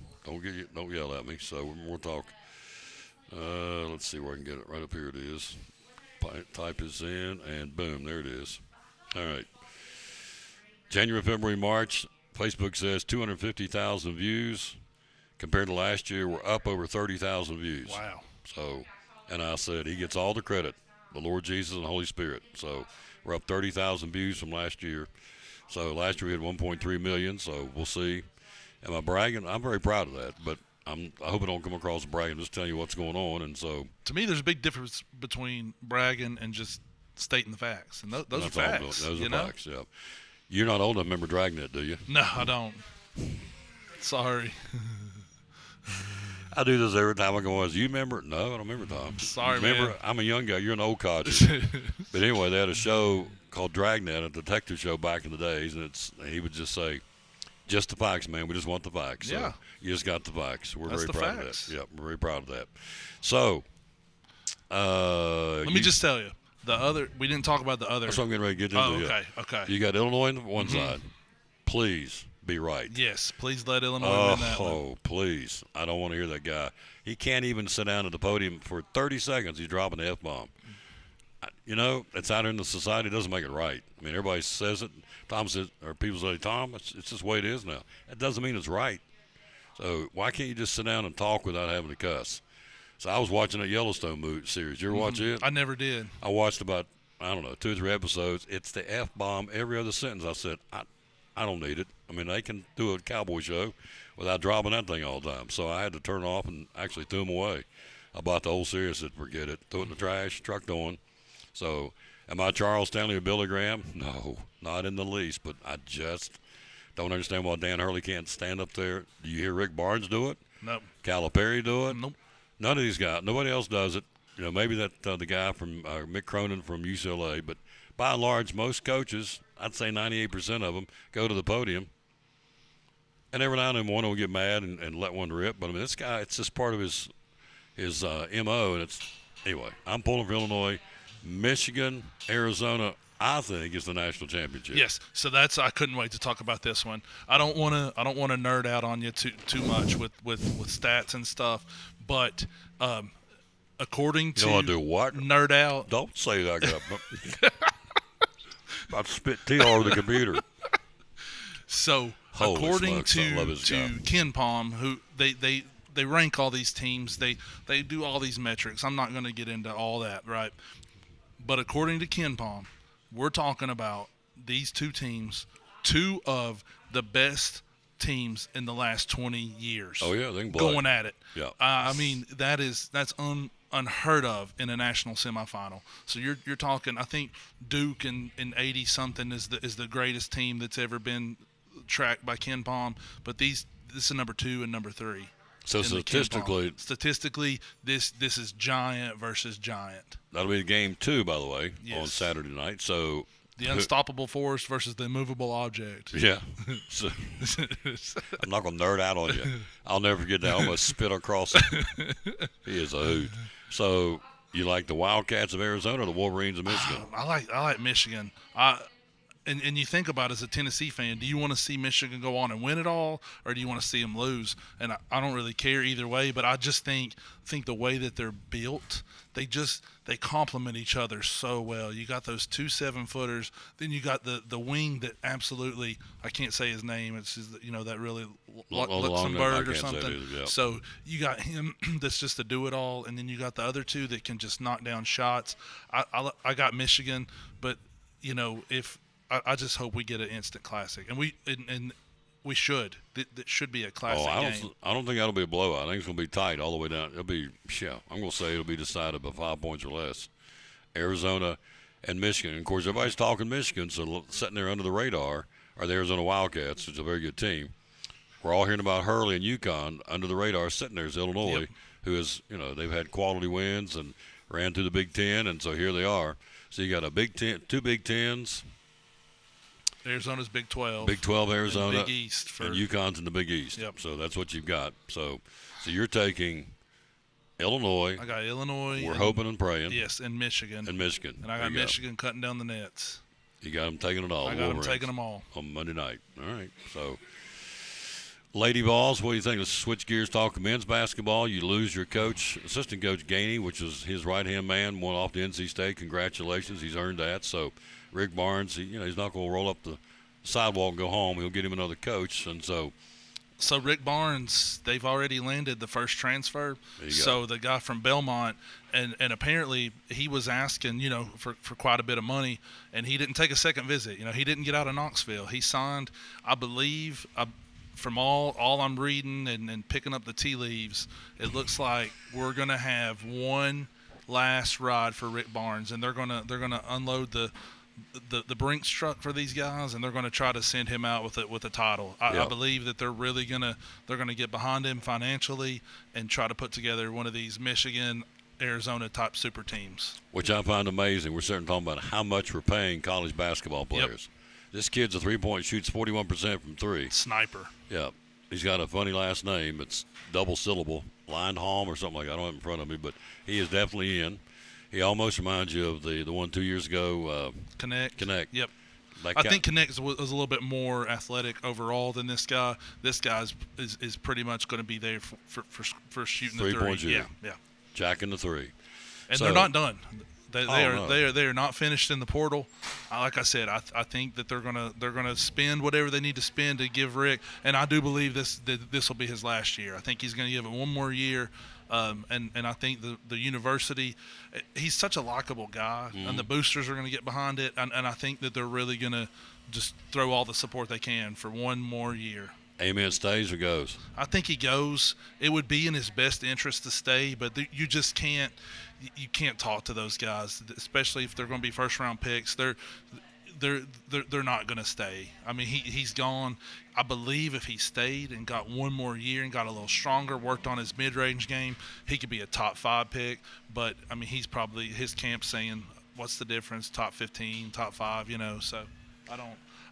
Don't yell at me. So we'll talk. Let's see where I can get it. Right up here it is. Type this in, and boom, there it is. All right. January, February, March, Facebook says 250,000 views. Compared to last year, we're up over 30,000 views. Wow. So, and I said, he gets all the credit, the Lord Jesus and the Holy Spirit. So we're up 30,000 views from last year. So last year we had 1.3 million, so we'll see. Am I bragging? I'm very proud of that, but I hope I don't come across as bragging. I'm just telling you what's going on, and so. To me, there's a big difference between bragging and just stating the facts, and those are facts. Those are facts, yeah. You're not old enough to remember Dragnet, do you? No, I don't. Sorry. I do this every time I go on. Do you remember? No, I don't remember, Tom. Sorry, remember, man. I'm a young guy. You're an old codger. But anyway, they had a show called Dragnet, a detective show back in the days, and he would just say, just the facts, man. We just want the facts. Yeah. So you just got the facts. We're That's very the proud facts. of that. Yeah, we're very proud of that. So, let me just tell you, we didn't talk about the other. That's what I'm getting ready to get into. Okay. You got Illinois on one side. Please be right. Yes, please let Illinois win that one. Oh, please. I don't want to hear that guy. He can't even sit down at the podium for 30 seconds. He's dropping the F-bomb. You know, it's out here in the society. It doesn't make it right. I mean, everybody says it. Tom says, or people say, Tom, it's just the way it is now. That doesn't mean it's right. So why can't you just sit down and talk without having to cuss? So I was watching that Yellowstone series. You ever watch it? I never did. I watched about, 2 or 3 episodes. It's the F-bomb every other sentence. I said, I don't need it. I mean, they can do a cowboy show without dropping that thing all the time. So I had to turn it off and actually threw them away. I bought the whole series. Said, forget it. Throw it in the trash. Trucked on. So am I Charles Stanley or Billy Graham? No, not in the least. But I just don't understand why Dan Hurley can't stand up there. Do you hear Rick Barnes do it? Nope. Calipari do it? Nope. None of these guys. Nobody else does it. You know, maybe that the guy from Mick Cronin from UCLA. But by and large, most coaches, I'd say 98% of them, go to the podium. And every now and then one will get mad and let one rip. But, I mean, this guy, it's just part of his M.O. And it's, anyway, I'm pulling for Illinois. Michigan, Arizona, I think, is the national championship. Yes, so I couldn't wait to talk about this one. I don't want to nerd out on you too much with stats and stuff, but according to You don't want to do what? Nerd out. Don't say that. About to spit tea all over the computer. So Holy according smokes, I love this to guy. Ken Palm, who they rank all these teams, they do all these metrics. I'm not going to get into all that, right? But according to Ken Palm, we're talking about these two teams, two of the best teams in the last 20 years. Oh, yeah, they can play. Going at it. Yeah. I mean, that's unheard of in a national semifinal. So you're talking. I think Duke in 80 something is the greatest team that's ever been tracked by Ken Palm. But this is number 2 and number 3. So statistically, this is giant versus giant. That'll be game 2, by the way, Yes. on Saturday night. So The unstoppable force versus the immovable object. yeah, so, I'm not gonna nerd out on you. I'll never forget that. I almost spit across him. He is a hoot. So you like the Wildcats of Arizona or the Wolverines of Michigan? I like Michigan. And you think about it as a Tennessee fan, do you want to see Michigan go on and win it all, or do you want to see them lose? And I don't really care either way, but I just think the way that they're built, they complement each other so well. You got those 2 7-footers, then you got the wing that absolutely, I can't say his name. It's just, that really Luxembourg or something. Yep. So you got him that's just a do it all, and then you got the other 2 that can just knock down shots. I got Michigan, but if I just hope we get an instant classic, and we should. That should be a classic game. I don't think that'll be a blowout. I think it's going to be tight all the way down. I'm going to say it'll be decided by 5 points or less. Arizona and Michigan. And of course, everybody's talking Michigan, so sitting there under the radar are the Arizona Wildcats, which is a very good team. We're all hearing about Hurley and UConn. Under the radar, sitting there is Illinois, Yep. who is, they've had quality wins and ran through the Big Ten, and so here they are. So you got two Big Tens. Arizona's Big 12. Big 12 Arizona. And Big East. And UConn's in the Big East. Yep. So that's what you've got. So you're taking Illinois. I got Illinois. We're and- hoping and praying. Yes, and Michigan. And Michigan. And I There got you go. Michigan cutting down the nets. You got them taking it all. I got them Wolverines, taking them all. on Monday night. All right. So, Lady Vols, what do you think? Let's switch gears, talk men's basketball. You lose your coach, assistant coach Gainey, which is his right-hand man, went off to NC State. Congratulations. He's earned that. So, Rick Barnes, he's not going to roll up the sidewalk and go home. He'll get him another coach. And so, Rick Barnes, they've already landed the first transfer. There you So go. the guy from Belmont, and apparently he was asking, for quite a bit of money, and he didn't take a second visit. He didn't get out of Knoxville. He signed, I believe, from all I'm reading and picking up the tea leaves, it looks like we're gonna have one last ride for Rick Barnes, and they're gonna unload the Brinks truck for these guys, and they're going to try to send him out with a title. I Yep. believe that they're gonna get behind him financially and try to put together one of these Michigan, Arizona type super teams. which I find amazing. We're certainly talking about how much we're paying college basketball players. This kid's a three-point shoots 41% from three. Sniper. Yeah. He's got a funny last name. It's double syllable, Lindholm or something like that. I don't have it in front of me, but he is definitely in. He almost reminds you of the one 2 years ago. Connect. That Yep. I guy- think Connect was a little bit more athletic overall than this guy. This guy's is pretty much going to be there for shooting the Three-point three. shooter. Yeah. jacking the three. And So- they're not done. They Oh, are no. they are not finished in the portal. Like I said, I think that they're gonna spend whatever they need to spend to give Rick. And I do believe this will be his last year. I think he's going to give it one more year. And I think the university, he's such a likable guy, and the boosters are going to get behind it. And I think that they're really going to just throw all the support they can for one more year. Amen. Stays or goes? I think he goes. It would be in his best interest to stay, but you just can't. You can't talk to those guys, especially if they're going to be first round picks. They're not going to stay. I mean, he's gone. I believe if he stayed and got one more year and got a little stronger, worked on his mid range game, he could be a top 5 pick. But I mean, he's probably his camp saying, "What's the difference? Top 15, top 5?" So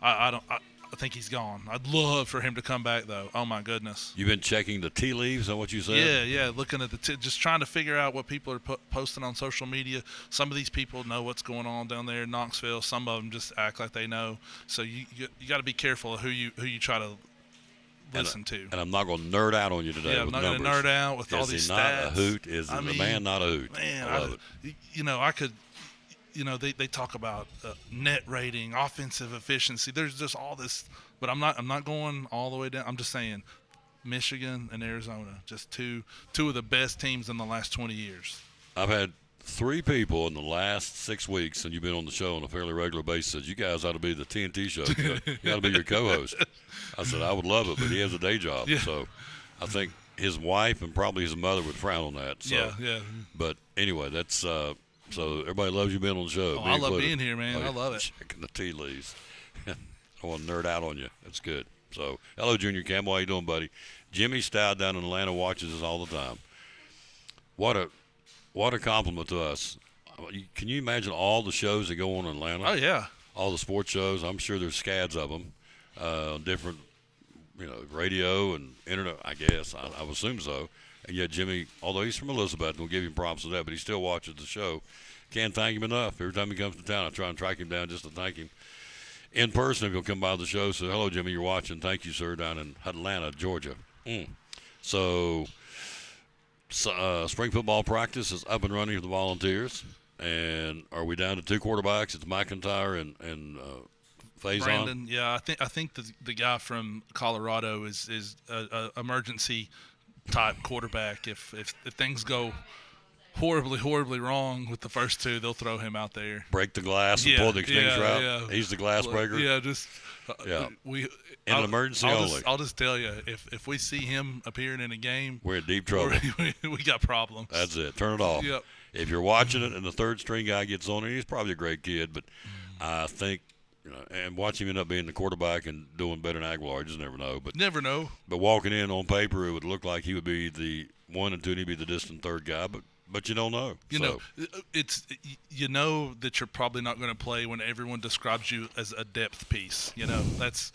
I think he's gone. I'd love for him to come back, though. Oh, my goodness. You've been checking the tea leaves on what you said? Yeah, looking at just trying to figure out what people are posting on social media. Some of these people know what's going on down there in Knoxville. Some of them just act like they know. So you got to be careful of who you try to listen to. And I'm not going to nerd out on you today Yeah, I'm with not going to numbers. nerd out with all Is these he stats. not a hoot? Is the man not a hoot? Man, I love it. I could. They talk about net rating, offensive efficiency. There's just all this, but I'm not going all the way down. I'm just saying, Michigan and Arizona, just two of the best teams in the last 20 years. I've had 3 people in the last 6 weeks, and you've been on the show on a fairly regular basis. You guys ought to be the TNT show. You ought to be your co-host. I said I would love it, but he has a day job, Yeah. so I think his wife and probably his mother would frown on that. So. Yeah. But anyway, that's so everybody loves you being on the show. Oh, me I love included. being here, man. I love it. Checking the tea leaves. I want to nerd out on you. That's good. So, hello, Junior Campbell. How you doing, buddy? Jimmy Stout down in Atlanta watches us all the time. What a compliment to us. Can you imagine all the shows that go on in Atlanta? Oh yeah. All the sports shows. I'm sure there's scads of them. Different, radio and internet. I guess I would assume so. And yet Jimmy, although he's from Elizabeth, we'll give him props for that, but he still watches the show. Can't thank him enough. Every time he comes to town, I try and track him down just to thank him in person if he'll come by the show. So, hello, Jimmy, you're watching. Thank you, sir, down in Atlanta, Georgia. So, spring football practice is up and running for the Volunteers. And are we down to 2 quarterbacks? It's McIntyre and Faison. Brandon, yeah, I think the guy from Colorado is a emergency type quarterback. If things go horribly wrong with the first 2, they'll throw him out there. Break the glass and pull the extinguisher out. He's the glass breaker. Yeah, just Yeah. we In an emergency only. I'll just tell you, if we see him appearing in a game, We're in deep trouble. we got problems. That's it. Turn it off. Yep. If you're watching it and the third string guy gets on it, he's probably a great kid, but I think, and watch him end up being the quarterback and doing better than Aguilar, you just never know. But Never know. But walking in on paper, it would look like he would be the 1 and 2, and he'd be the distant third guy. But but you don't know. You So, know, you know that you're probably not going to play when everyone describes you as a depth piece. You know, that's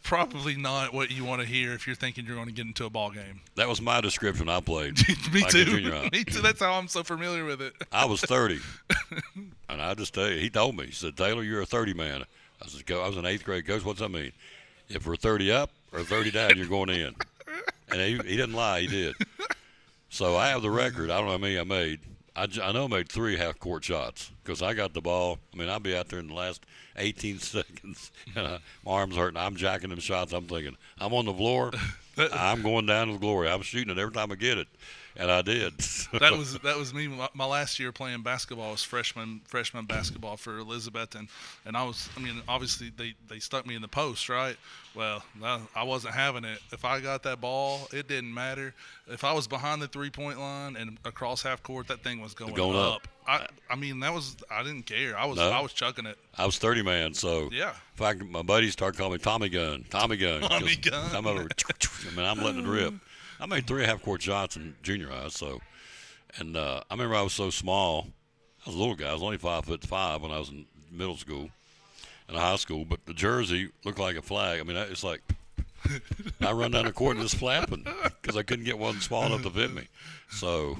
probably not what you want to hear if you're thinking you're going to get into a ball game. that was my description. I played. Me like in too. junior high. Me too. That's how I'm so familiar with it. I was 30, and I just tell you, he told me. He said, "Taylor, you're a 30 man." I said, "I was an 8th grade coach. What's that mean? If we're 30 up or 30 down, you're going in." And he didn't lie. He did. So I have the record. I don't know how many I made. I know I made 3 half-court shots because I got the ball. I mean, I'd be out there in the last 18 seconds. My arms hurting. I'm jacking them shots. I'm thinking, I'm on the floor. I'm going down to the glory. I'm shooting it every time I get it. And I did. That was me. My last year playing basketball was freshman basketball for Elizabethton, and obviously they stuck me in the post, right? Well, I wasn't having it. If I got that ball, it didn't matter. If I was behind the 3-point line and across half court, that thing was going up. I didn't care. I was chucking it. I was 30 man, so yeah. In fact, my buddies started calling me Tommy Gun. Tommy Gun. I'm over. I'm letting it rip. I made 3 half-court shots in junior high, so, and I remember I was so small. I was a little guy. I was only 5'5" when I was in middle school and high school, but the jersey looked like a flag. I mean, it's like I run down the court and just flapping because I couldn't get one small enough to fit me. So,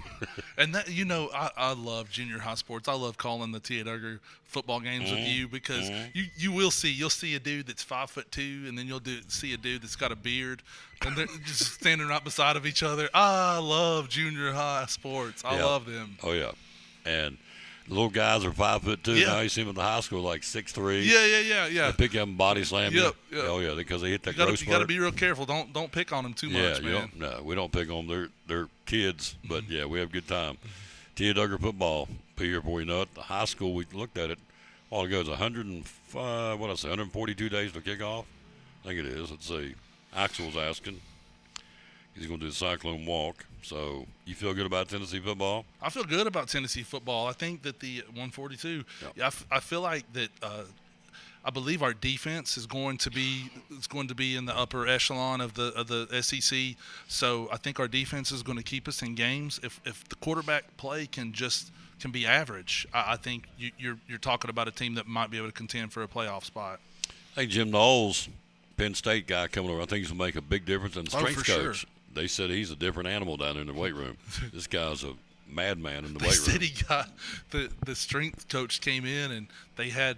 and that, you know, I love junior high sports. I love calling the T.A. Duggar football games with you because you'll see a dude that's 5'2", and then you'll see a dude that's got a beard, and they're just standing right beside of each other. I love junior high sports. I love them. Oh yeah, and the little guys are 5'2". Yeah. Now you see them in the high school like 6'3". Yeah. They pick up and body slam you. Yep. Oh yeah, because they hit that You growth got to spurt. be real careful. Don't pick on them too much, man. No, we don't pick on them. They're kids, but yeah, we have a good time. T.A. Duggar football. Be here before you know it. The high school, we looked at it a while ago. It's 142 days to kick off. I think it is. Let's see. Axel was asking. He's going to do the Cyclone Walk. So you feel good about Tennessee football? I feel good about Tennessee football. I think that the 142. Yeah, I feel like that. I believe our defense is going to be in the upper echelon of the SEC. So I think our defense is going to keep us in games. If the quarterback play can be average, I think you're talking about a team that might be able to contend for a playoff spot. I think Jim Knowles, Penn State guy coming over, I think he's going to make a big difference. And the strength for coach, sure. They said he's a different animal down there in the weight room. This guy's a madman in the They weight said room. he got the strength coach came in and they had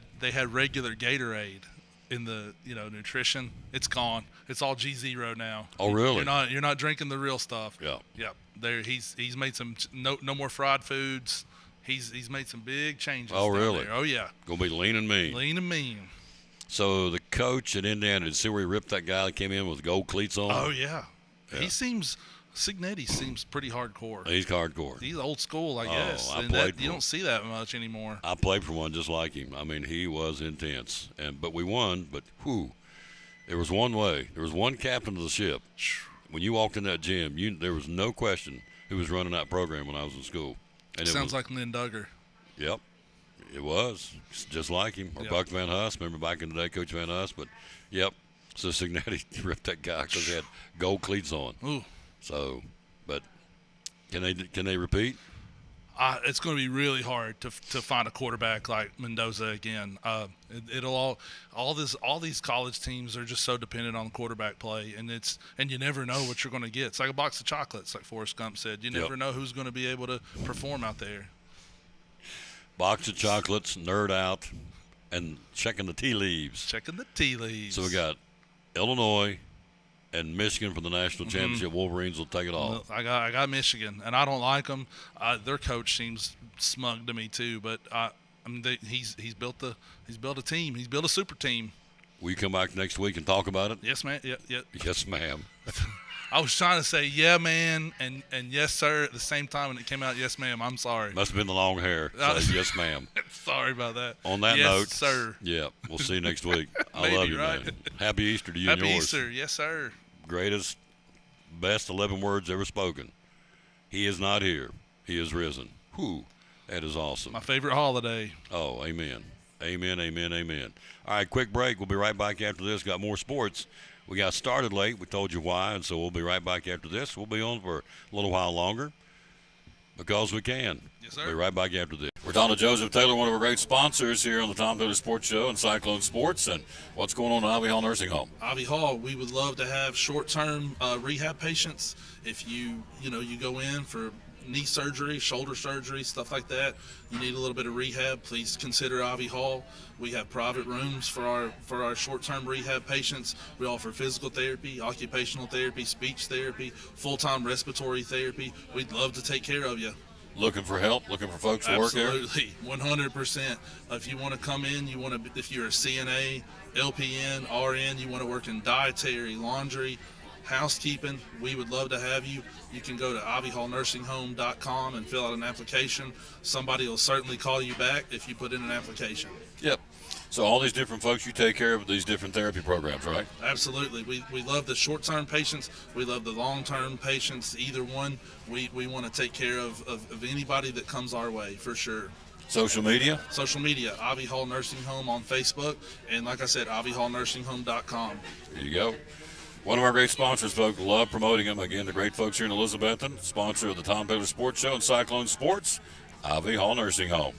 regular Gatorade in the nutrition. It's gone. It's all G0 now. Oh really? You're not drinking the real stuff. Yeah. Yep. There he's made some no more fried foods. He's made some big changes. Oh down really? there. Oh yeah. Gonna be lean and mean. Lean and mean. So the coach at Indiana, did you see where he ripped that guy that came in with gold cleats on? Oh yeah. Signetti seems pretty hardcore. He's hardcore. He's old school, I guess. I and played for you him. don't see that much anymore. I played for one just like him. I mean, he was intense, but we won. But there was one way. There was one captain of the ship. When you walked in that gym, there was no question who was running that program when I was in school. And Sounds like Lynn Duggar. Yep, it was it's just like him. Or Yep. Buck Van Huss. Remember back in the day, Coach Van Huss. But yep, so Signetti ripped that guy because he had gold cleats on. Ooh. So, but can they repeat? It's going to be really hard to find a quarterback like Mendoza again. All these college teams are just so dependent on quarterback play, and you never know what you're going to get. It's like a box of chocolates, like Forrest Gump said. You never know who's going to be able to perform out there. Box of chocolates, nerd out, and checking the tea leaves. Checking the tea leaves. So we got Illinois and Michigan for the national championship. Wolverines will take it all. I got Michigan, and I don't like them. Their coach seems smug to me too, but he's built a team. He's built a super team. Will you come back next week and talk about it? Yes, man. Yeah. Yes, ma'am. I was trying to say yeah, man, and yes, sir at the same time, and it came out yes, ma'am. I'm sorry. Must have been the long hair. So, yes, ma'am. Sorry about that. On that yes, note, sir. Yeah, we'll see you next week. I Maybe, love you, right? man. Happy Easter to you Happy and yours. Easter, yes, sir. Greatest, best 11 words ever spoken. He is not here. He is risen. Whew, that is awesome. My favorite holiday. Oh, amen. Amen, amen, amen. All right, quick break. We'll be right back after this. Got more sports. We got started late. We told you why, and so we'll be right back after this. We'll be on for a little while longer. because we can. Yes, sir. We'll be right back after this. We're talking to Joseph Taylor, one of our great sponsors here on the Tom Taylor Sports Show and Cyclone Sports. And what's going on at Ivy Hall Nursing Home? Ivy Hall, we would love to have short-term rehab patients. If you go in for knee surgery, shoulder surgery, stuff like that, you need a little bit of rehab, please consider Ivy Hall. We have private rooms for our short-term rehab patients. We offer physical therapy, occupational therapy, speech therapy, full-time respiratory therapy. We'd love to take care of you. Looking for help? Looking for folks to work here? Absolutely, 100%. If you want to come in, if you're a CNA, LPN, RN, you want to work in dietary, laundry, housekeeping, we would love to have you. You can go to ivyhallnursinghome.com and fill out an application. Somebody will certainly call you back if you put in an application. Yep. So all these different folks, you take care of these different therapy programs, right? Absolutely. We love the short-term patients. We love the long-term patients. Either one, we want to take care of anybody that comes our way, for sure. Social media? Social media, Ivy Hall Nursing Home on Facebook, and like I said, ivyhallnursinghome.com. There you go. One of our great sponsors, folks. Love promoting them. Again, the great folks here in Elizabethton, sponsor of the Tom Taylor Sports Show and Cyclone Sports, Ivy Hall Nursing Home.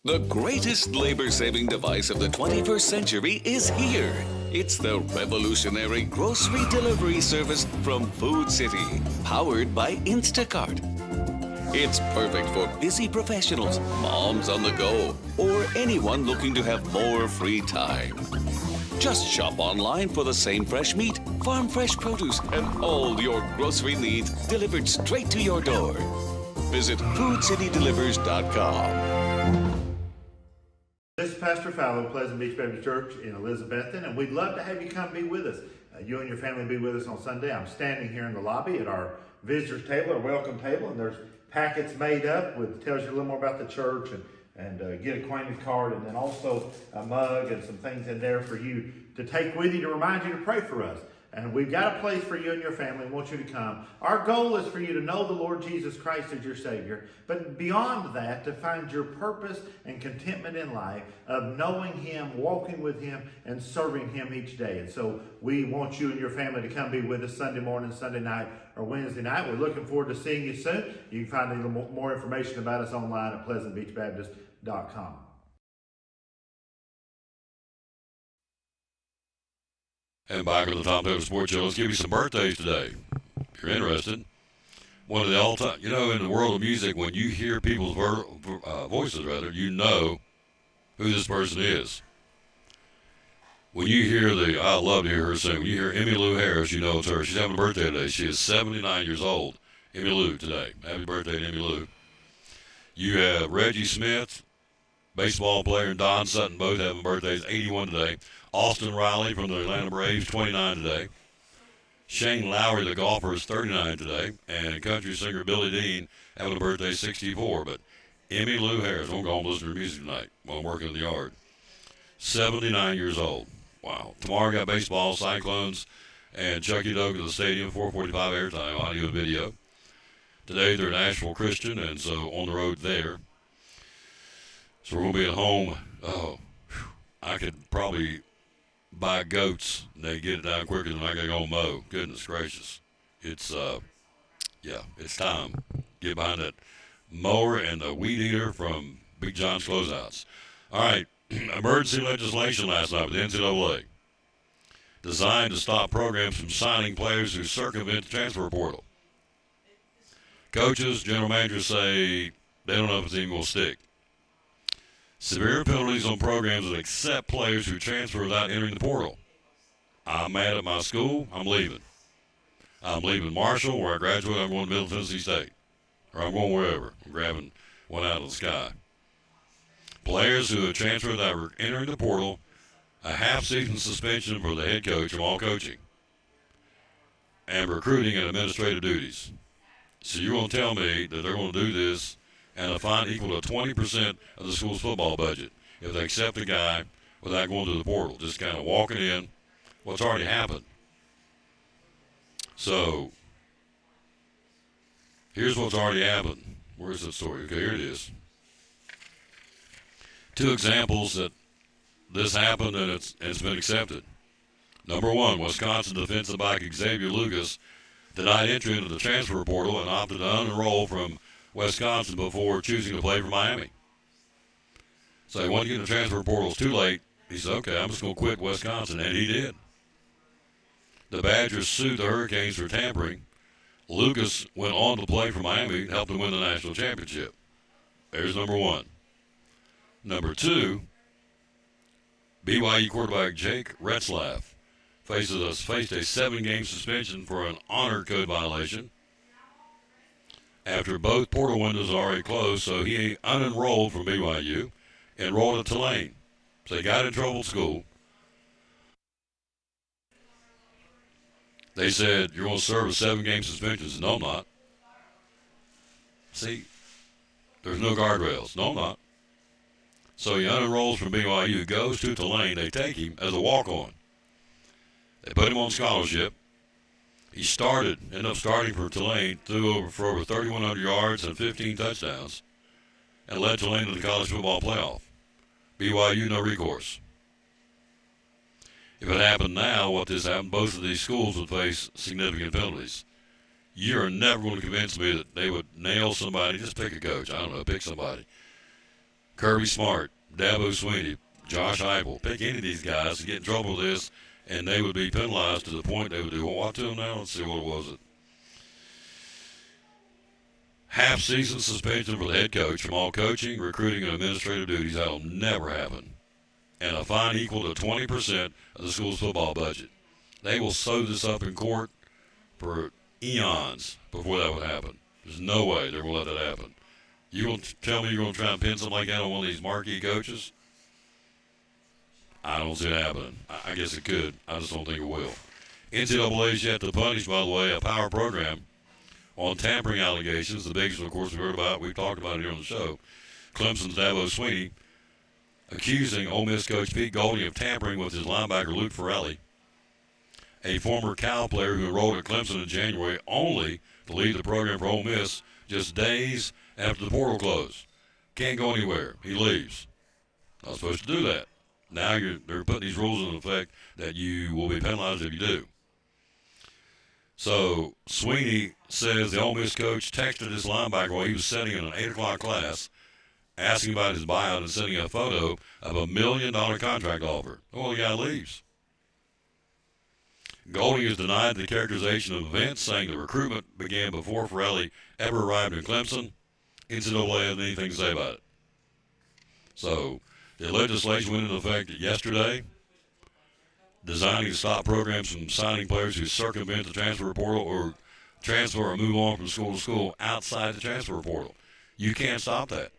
The greatest labor-saving device of the 21st century is here. It's the revolutionary grocery delivery service from Food City, powered by Instacart. It's perfect for busy professionals, moms on the go, or anyone looking to have more free time. Just shop online for the same fresh meat, farm fresh produce, and all your grocery needs delivered straight to your door. Visit foodcitydelivers.com. This is Pastor Fallow, Pleasant Beach Baptist Church in Elizabethton, and we'd love to have you come be with us. You and your family be with us on Sunday. I'm standing here in the lobby at our visitors table, our welcome table, and there's packets made up with tells you a little more about the church and get acquainted card, and then also a mug and some things in there for you to take with you to remind you to pray for us. And we've got a place for you and your family. We want you to come. Our goal is for you to know the Lord Jesus Christ as your Savior. But beyond that, to find your purpose and contentment in life of knowing Him, walking with Him, and serving Him each day. And so we want you and your family to come be with us Sunday morning, Sunday night, or Wednesday night. We're looking forward to seeing you soon. You can find a little more information about us online at pleasantbeachbaptist.com. And back on the Tom Taylor Sports Show, let's give you some birthdays today, if you're interested. One of the all-time, in the world of music, when you hear people's voices, you know who this person is. When you hear I love to hear her sing. When you hear Emmylou Harris, you know it's her. She's having a birthday today. She is 79 years old. Emmylou today. Happy birthday to Emmylou. You have Reggie Smith, baseball player, and Don Sutton, both having birthdays, 81 today. Austin Riley from the Atlanta Braves, 29 today. Shane Lowry, the golfer, is 39 today. And country singer Billy Dean having a birthday, 64. But Emmylou Harris, I'm going to listen to her music tonight while I'm working in the yard. 79 years old. Wow. Tomorrow got baseball, Cyclones, and Chucky Doug at the stadium, 4:45 airtime, audio and video. Today they're at Asheville Christian, and so on the road there. So we're going to be at home. I could probably buy goats and they get it down quicker than I can go mow. Goodness gracious. It's it's time. Get behind that mower and the weed eater from Big John's Closeouts. All right, emergency legislation last night with the NCAA designed to stop programs from signing players who circumvent the transfer portal. Coaches, general managers say they don't know if it's even going to stick. Severe penalties on programs that accept players who transfer without entering the portal. I'm mad at my school. I'm leaving. I'm leaving Marshall, where I graduated. I'm going to Middle Tennessee State. Or I'm going wherever. I'm grabbing one out of the sky. Players who have transferred without entering the portal, a half-season suspension for the head coach from all coaching, and recruiting and administrative duties. So you're going to tell me that they're going to do this and a fine equal to 20% of the school's football budget if they accept a guy without going to the portal, just kind of walking in what's already happened. So here's what's already happened. Where's that story? Okay, here it is. 2 examples that this happened and it's been accepted. Number one, Wisconsin defensive back Xavier Lucas denied entry into the transfer portal and opted to unenroll from Wisconsin before choosing to play for Miami. So he wanted to get in the transfer portal. It's too late. He said, okay, I'm just going to quit Wisconsin, and he did. The Badgers sued the Hurricanes for tampering. Lucas went on to play for Miami and helped them win the national championship. There's number one. Number two, BYU quarterback Jake Retzlaff faced a 7-game suspension for an honor code violation after both portal windows are already closed, so he unenrolled from BYU, enrolled at Tulane. So he got in trouble at school. They said, you're going to serve a 7-game suspension. He said, no, I'm not. See, there's no guardrails. No, I'm not. So he unenrolls from BYU, goes to Tulane. They take him as a walk-on. They put him on scholarship. He ended up starting for Tulane, threw for over 3,100 yards and 15 touchdowns, and led Tulane to the college football playoff. BYU, no recourse. If it happened now, both of these schools would face significant penalties. You're never going to convince me that they would nail somebody. Just pick a coach. I don't know. Pick somebody. Kirby Smart, Dabo Sweeney, Josh Heupel. Pick any of these guys to get in trouble with this, and they would be penalized to the point they would do what to them now? Let's see, what was it? Half-season suspension for the head coach from all coaching, recruiting, and administrative duties. That will never happen. And a fine equal to 20% of the school's football budget. They will sew this up in court for eons before that would happen. There's no way they're going to let that happen. You going to tell me you're going to try and pin something like that on one of these marquee coaches? I don't see it happening. I guess it could. I just don't think it will. NCAA's yet to punish, by the way, a power program on tampering allegations. The biggest, of course, we heard about. We've talked about it here on the show. Clemson's Dabo Sweeney accusing Ole Miss coach Pete Golding of tampering with his linebacker Luke Farrelly, a former Cal player who enrolled at Clemson in January, only to lead the program for Ole Miss just days after the portal closed. Can't go anywhere. He leaves. Not supposed to do that. Now they're putting these rules in effect that you will be penalized if you do. So Sweeney says the Ole Miss coach texted his linebacker while he was sitting in an 8 o'clock class, asking about his buyout and sending a photo of $1 million contract offer. Well, the guy leaves. Golding has denied the characterization of events, saying the recruitment began before Farrelly ever arrived in Clemson. NCAA has anything to say about it. So the legislation went into effect yesterday, designing to stop programs from signing players who circumvent the transfer portal or transfer or move on from school to school outside the transfer portal. You can't stop that.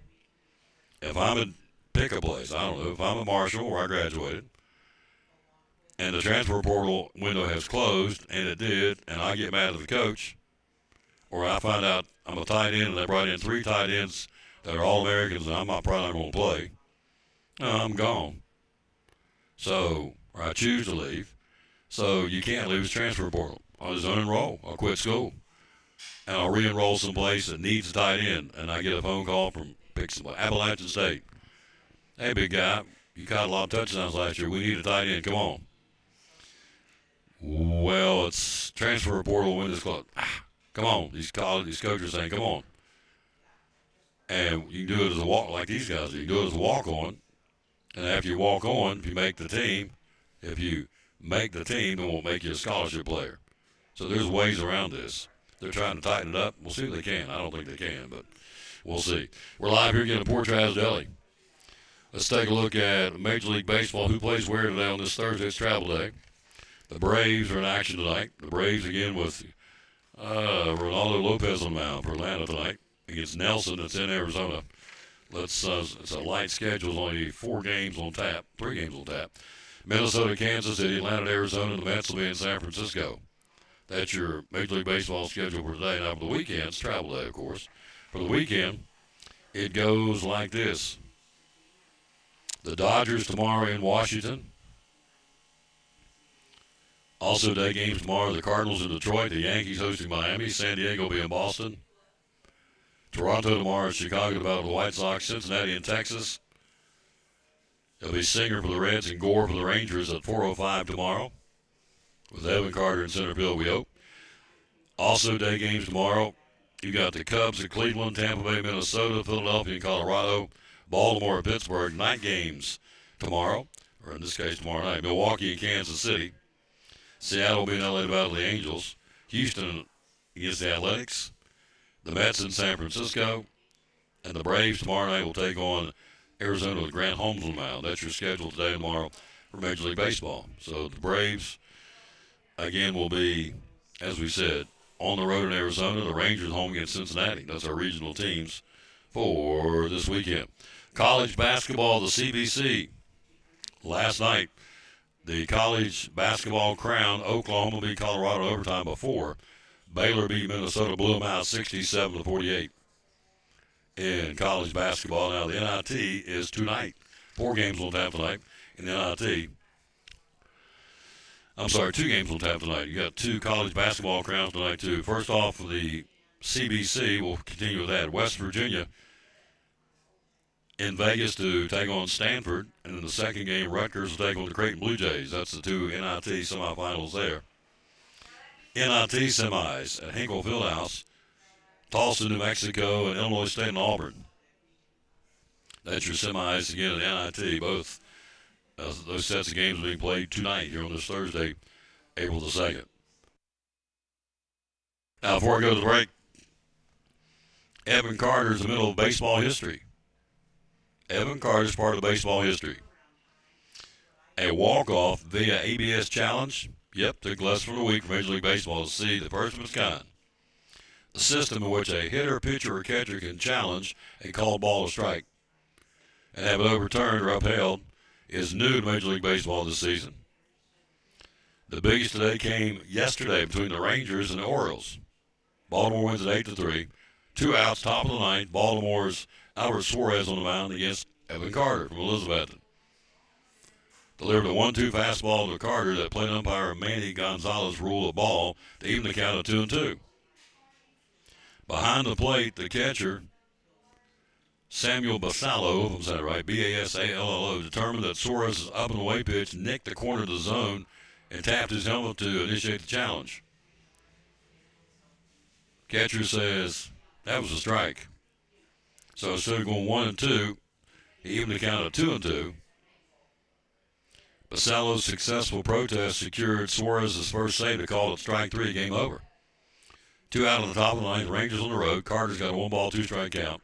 If I'm at pick a place, I don't know, if I'm at Marshall where I graduated, and the transfer portal window has closed, and it did, and I get mad at the coach, or I find out I'm a tight end and they brought in 3 tight ends that are All-Americans and I'm probably not going to play, I'm gone. So, or I choose to leave. So you can't leave the transfer portal. I'll just unenroll. I'll quit school. And I'll re-enroll someplace that needs a tight end. And I get a phone call from Appalachian State. Hey, big guy, you caught a lot of touchdowns last year. We need a tight end. Come on. Well, it's transfer portal window's closed. Come on. These coaches are saying, come on. And you can do it as a walk, like these guys do. You can do it as a walk-on. And after you walk on, if you make the team, they won't make you a scholarship player. So there's ways around this. They're trying to tighten it up. We'll see if they can. I don't think they can, but we'll see. We're live here again at Port Travis Deli. Let's take a look at Major League Baseball. Who plays where today on this Thursday? It's travel day. The Braves are in action tonight. The Braves again with Ronaldo Lopez on the mound for Atlanta tonight against Nelson. That's in Arizona. It's a light schedule. Only 3 games on tap. Minnesota, Kansas City, Atlanta, Arizona, and the Mets will be in San Francisco. That's your Major League Baseball schedule for today. Now for the weekend, it's travel day, of course. For the weekend, it goes like this. The Dodgers tomorrow in Washington. Also day games tomorrow, the Cardinals in Detroit, the Yankees hosting Miami, San Diego will be in Boston. Toronto tomorrow, Chicago to battle the White Sox, Cincinnati in Texas. It'll be Singer for the Reds and Gore for the Rangers at 4:05 tomorrow. with Evan Carter in center field, we hope. Also, day games tomorrow. You got the Cubs at Cleveland, Tampa Bay, Minnesota, Philadelphia, and Colorado, Baltimore, and Pittsburgh. Night games tomorrow, or in this case tomorrow night. Milwaukee and Kansas City. Seattle will be in LA to battle the Angels. Houston against the Athletics. The Mets in San Francisco. And the Braves tomorrow night will take on Arizona with Grant Holmes on the mound. That's your schedule today and tomorrow for Major League Baseball. So the Braves, again, will be, as we said, on the road in Arizona. The Rangers home against Cincinnati. That's our regional teams for this weekend. College basketball, the CBC. Last night, the college basketball crown, Oklahoma beat Colorado overtime before. Baylor beat Minnesota, blew them out 67-48 in college basketball. Now, the NIT is tonight. 4 games on tap tonight in the NIT. I'm sorry, 2 games on tap tonight. You got 2 college basketball crowns tonight, too. First off, the CBC, we'll continue with that. West Virginia in Vegas to take on Stanford. And in the second game, Rutgers will take on the Creighton Blue Jays. That's the 2 NIT semifinals there. NIT semis at Hinkle Fieldhouse, Tulsa, New Mexico, and Illinois State and Auburn. That's your semis again at NIT. Both those sets of games are being played tonight here on this Thursday, April the 2nd. Now, before I go to the break, Evan Carter is the middle of baseball history. Evan Carter is part of baseball history. A walk-off via ABS challenge. Yep, took less than a week for Major League Baseball to see the first of its kind. The system in which a hitter, pitcher, or catcher can challenge a called ball or strike and have it overturned or upheld is new to Major League Baseball this season. The biggest today came yesterday between the Rangers and the Orioles. Baltimore wins at 8-3. 2 outs, top of the ninth. Baltimore's Albert Suarez on the mound against Evan Carter from Elizabethton. Delivered a 1-2 fastball to Carter that plate umpire Manny Gonzalez ruled a ball to even the count of 2-2. Behind the plate, the catcher, Samuel Basallo, if I'm saying it right, B-A-S-A-L-L-O, determined that Suarez's up and away pitch nicked the corner of the zone and tapped his helmet to initiate the challenge. Catcher says that was a strike. So instead of going 1-2, he evened the count of 2-2. Basallo's successful protest secured Suarez's first save to call it strike 3, game over. 2 out of the top of the ninth, Rangers on the road. Carter's got a 1-ball, 2-strike count.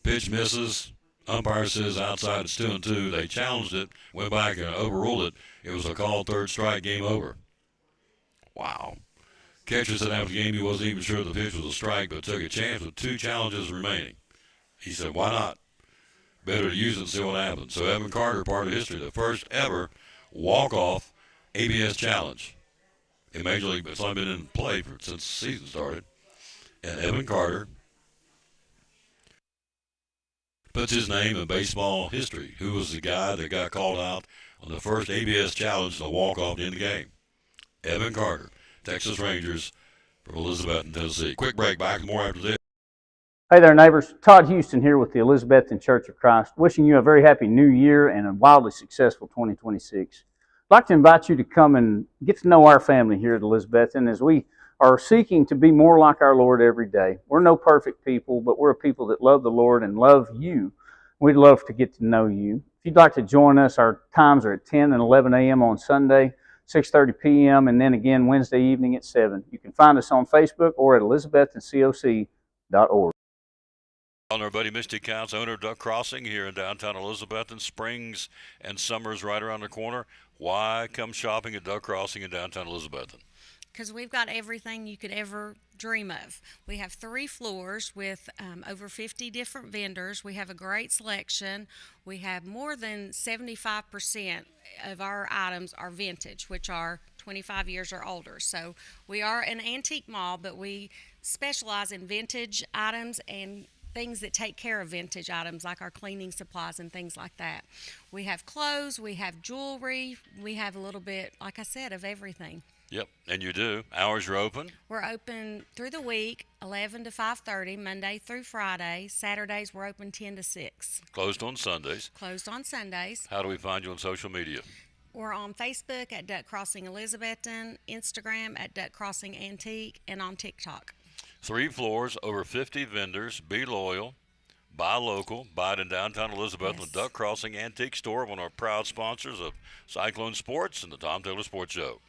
Pitch misses. Umpire says outside it's 2-2. They challenged it, went back and overruled it. It was a called third strike, game over. Wow. Catcher said after the game he wasn't even sure the pitch was a strike, but took a chance with 2 challenges remaining. He said, why not? Better to use it and see what happens. So Evan Carter, part of history, the first ever walk-off ABS challenge in Major League. It's only been in play since the season started. And Evan Carter puts his name in baseball history. Who was the guy that got called out on the first ABS challenge to walk-off to end the game? Evan Carter, Texas Rangers from Elizabethton, Tennessee. Quick break, back more after this. Hey there, neighbors. Todd Houston here with the Elizabethton Church of Christ, wishing you a very happy new year and a wildly successful 2026. I'd like to invite you to come and get to know our family here at Elizabethton as we are seeking to be more like our Lord every day. We're no perfect people, but we're a people that love the Lord and love you. We'd love to get to know you. If you'd like to join us, our times are at 10 and 11 a.m. on Sunday, 6:30 p.m., and then again Wednesday evening at 7. You can find us on Facebook or at elizabettoncoc.org. On our buddy Misty Counts, owner of Duck Crossing here in downtown Elizabethton. Springs and summer's right around the corner. Why come shopping at Duck Crossing in downtown Elizabethton? Because we've got everything you could ever dream of. We have 3 floors with over 50 different vendors. We have a great selection. We have more than 75% of our items are vintage, which are 25 years or older. So we are an antique mall, but we specialize in vintage items and things that take care of vintage items like our cleaning supplies and things like that. We have clothes, we have jewelry, we have a little bit, like I said, of everything. Yep, and you do. Hours are open? We're open through the week, 11 to 5:30, Monday through Friday. Saturdays we're open 10 to 6. Closed on Sundays. Closed on Sundays. How do we find you on social media? We're on Facebook at Duck Crossing Elizabethton, Instagram at Duck Crossing Antique, and on TikTok. 3 floors, over 50 vendors. Be loyal. Buy local. Buy it in downtown Elizabeth with Duck Crossing Antique Store, one of our proud sponsors of Cyclone Sports and the Tom Taylor Sports Show.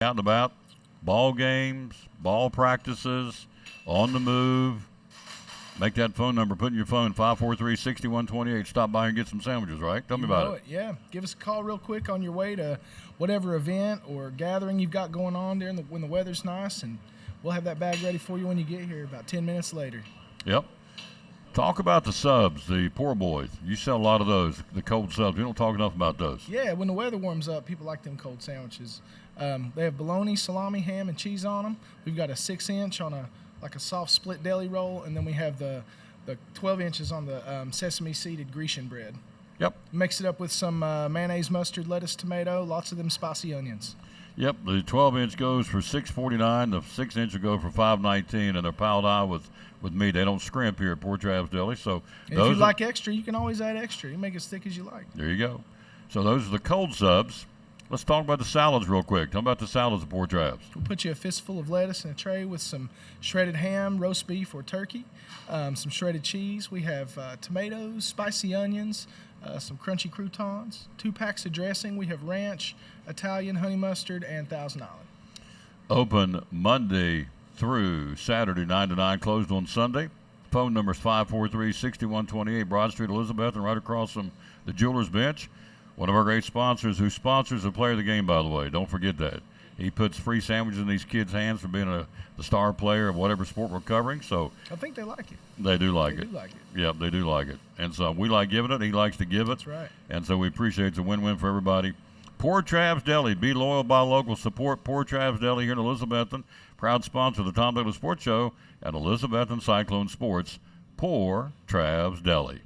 Out and about, ball games, ball practices, on the move. Make that phone number, put in your phone, 543-6128. Stop by and get some sandwiches, right? Tell me about it. Yeah, give us a call real quick on your way to whatever event or gathering you've got going on there when the weather's nice, and we'll have that bag ready for you when you get here about 10 minutes later. Yep. Talk about the subs, the poor boys. You sell a lot of those, the cold subs. We don't talk enough about those. Yeah, when the weather warms up, people like them cold sandwiches. They have bologna, salami, ham, and cheese on them. We've got a 6-inch on a soft split deli roll, and then we have the 12 inches on the sesame seeded Grecian bread. Yep. Mix it up with some mayonnaise, mustard, lettuce, tomato, lots of them spicy onions. Yep, the 12-inch goes for $6.49. The 6-inch will go for $5.19, and they're piled high with meat. They don't scrimp here at Port Travis Deli. So and if you like extra, you can always add extra. You make it as thick as you like. There you go. So those are the cold subs. Let's talk about the salads real quick. Tell me about the salads at Port Travis. We'll put you a fistful of lettuce in a tray with some shredded ham, roast beef, or turkey, some shredded cheese. We have tomatoes, spicy onions, some crunchy croutons, 2 packs of dressing. We have ranch, Italian, honey mustard, and Thousand Island. Open Monday through Saturday, 9 to 9. Closed on Sunday. Phone number is 543-6128 Broad Street, Elizabeth, and right across from the Jeweler's Bench. One of our great sponsors who sponsors the player of the game, by the way. Don't forget that. He puts free sandwiches in these kids' hands for being the star player of whatever sport we're covering. So I think they like it. They do like it. They do like it. Yep, they do like it. And so we like giving it. He likes to give it. That's right. And so we appreciate it. It's a win-win for everybody. Port Travis Deli. Be loyal, buy local. Support Port Travis Deli here in Elizabethton. Proud sponsor of the Tom Taylor Sports Show at Elizabethton Cyclone Sports. Port Travis Deli.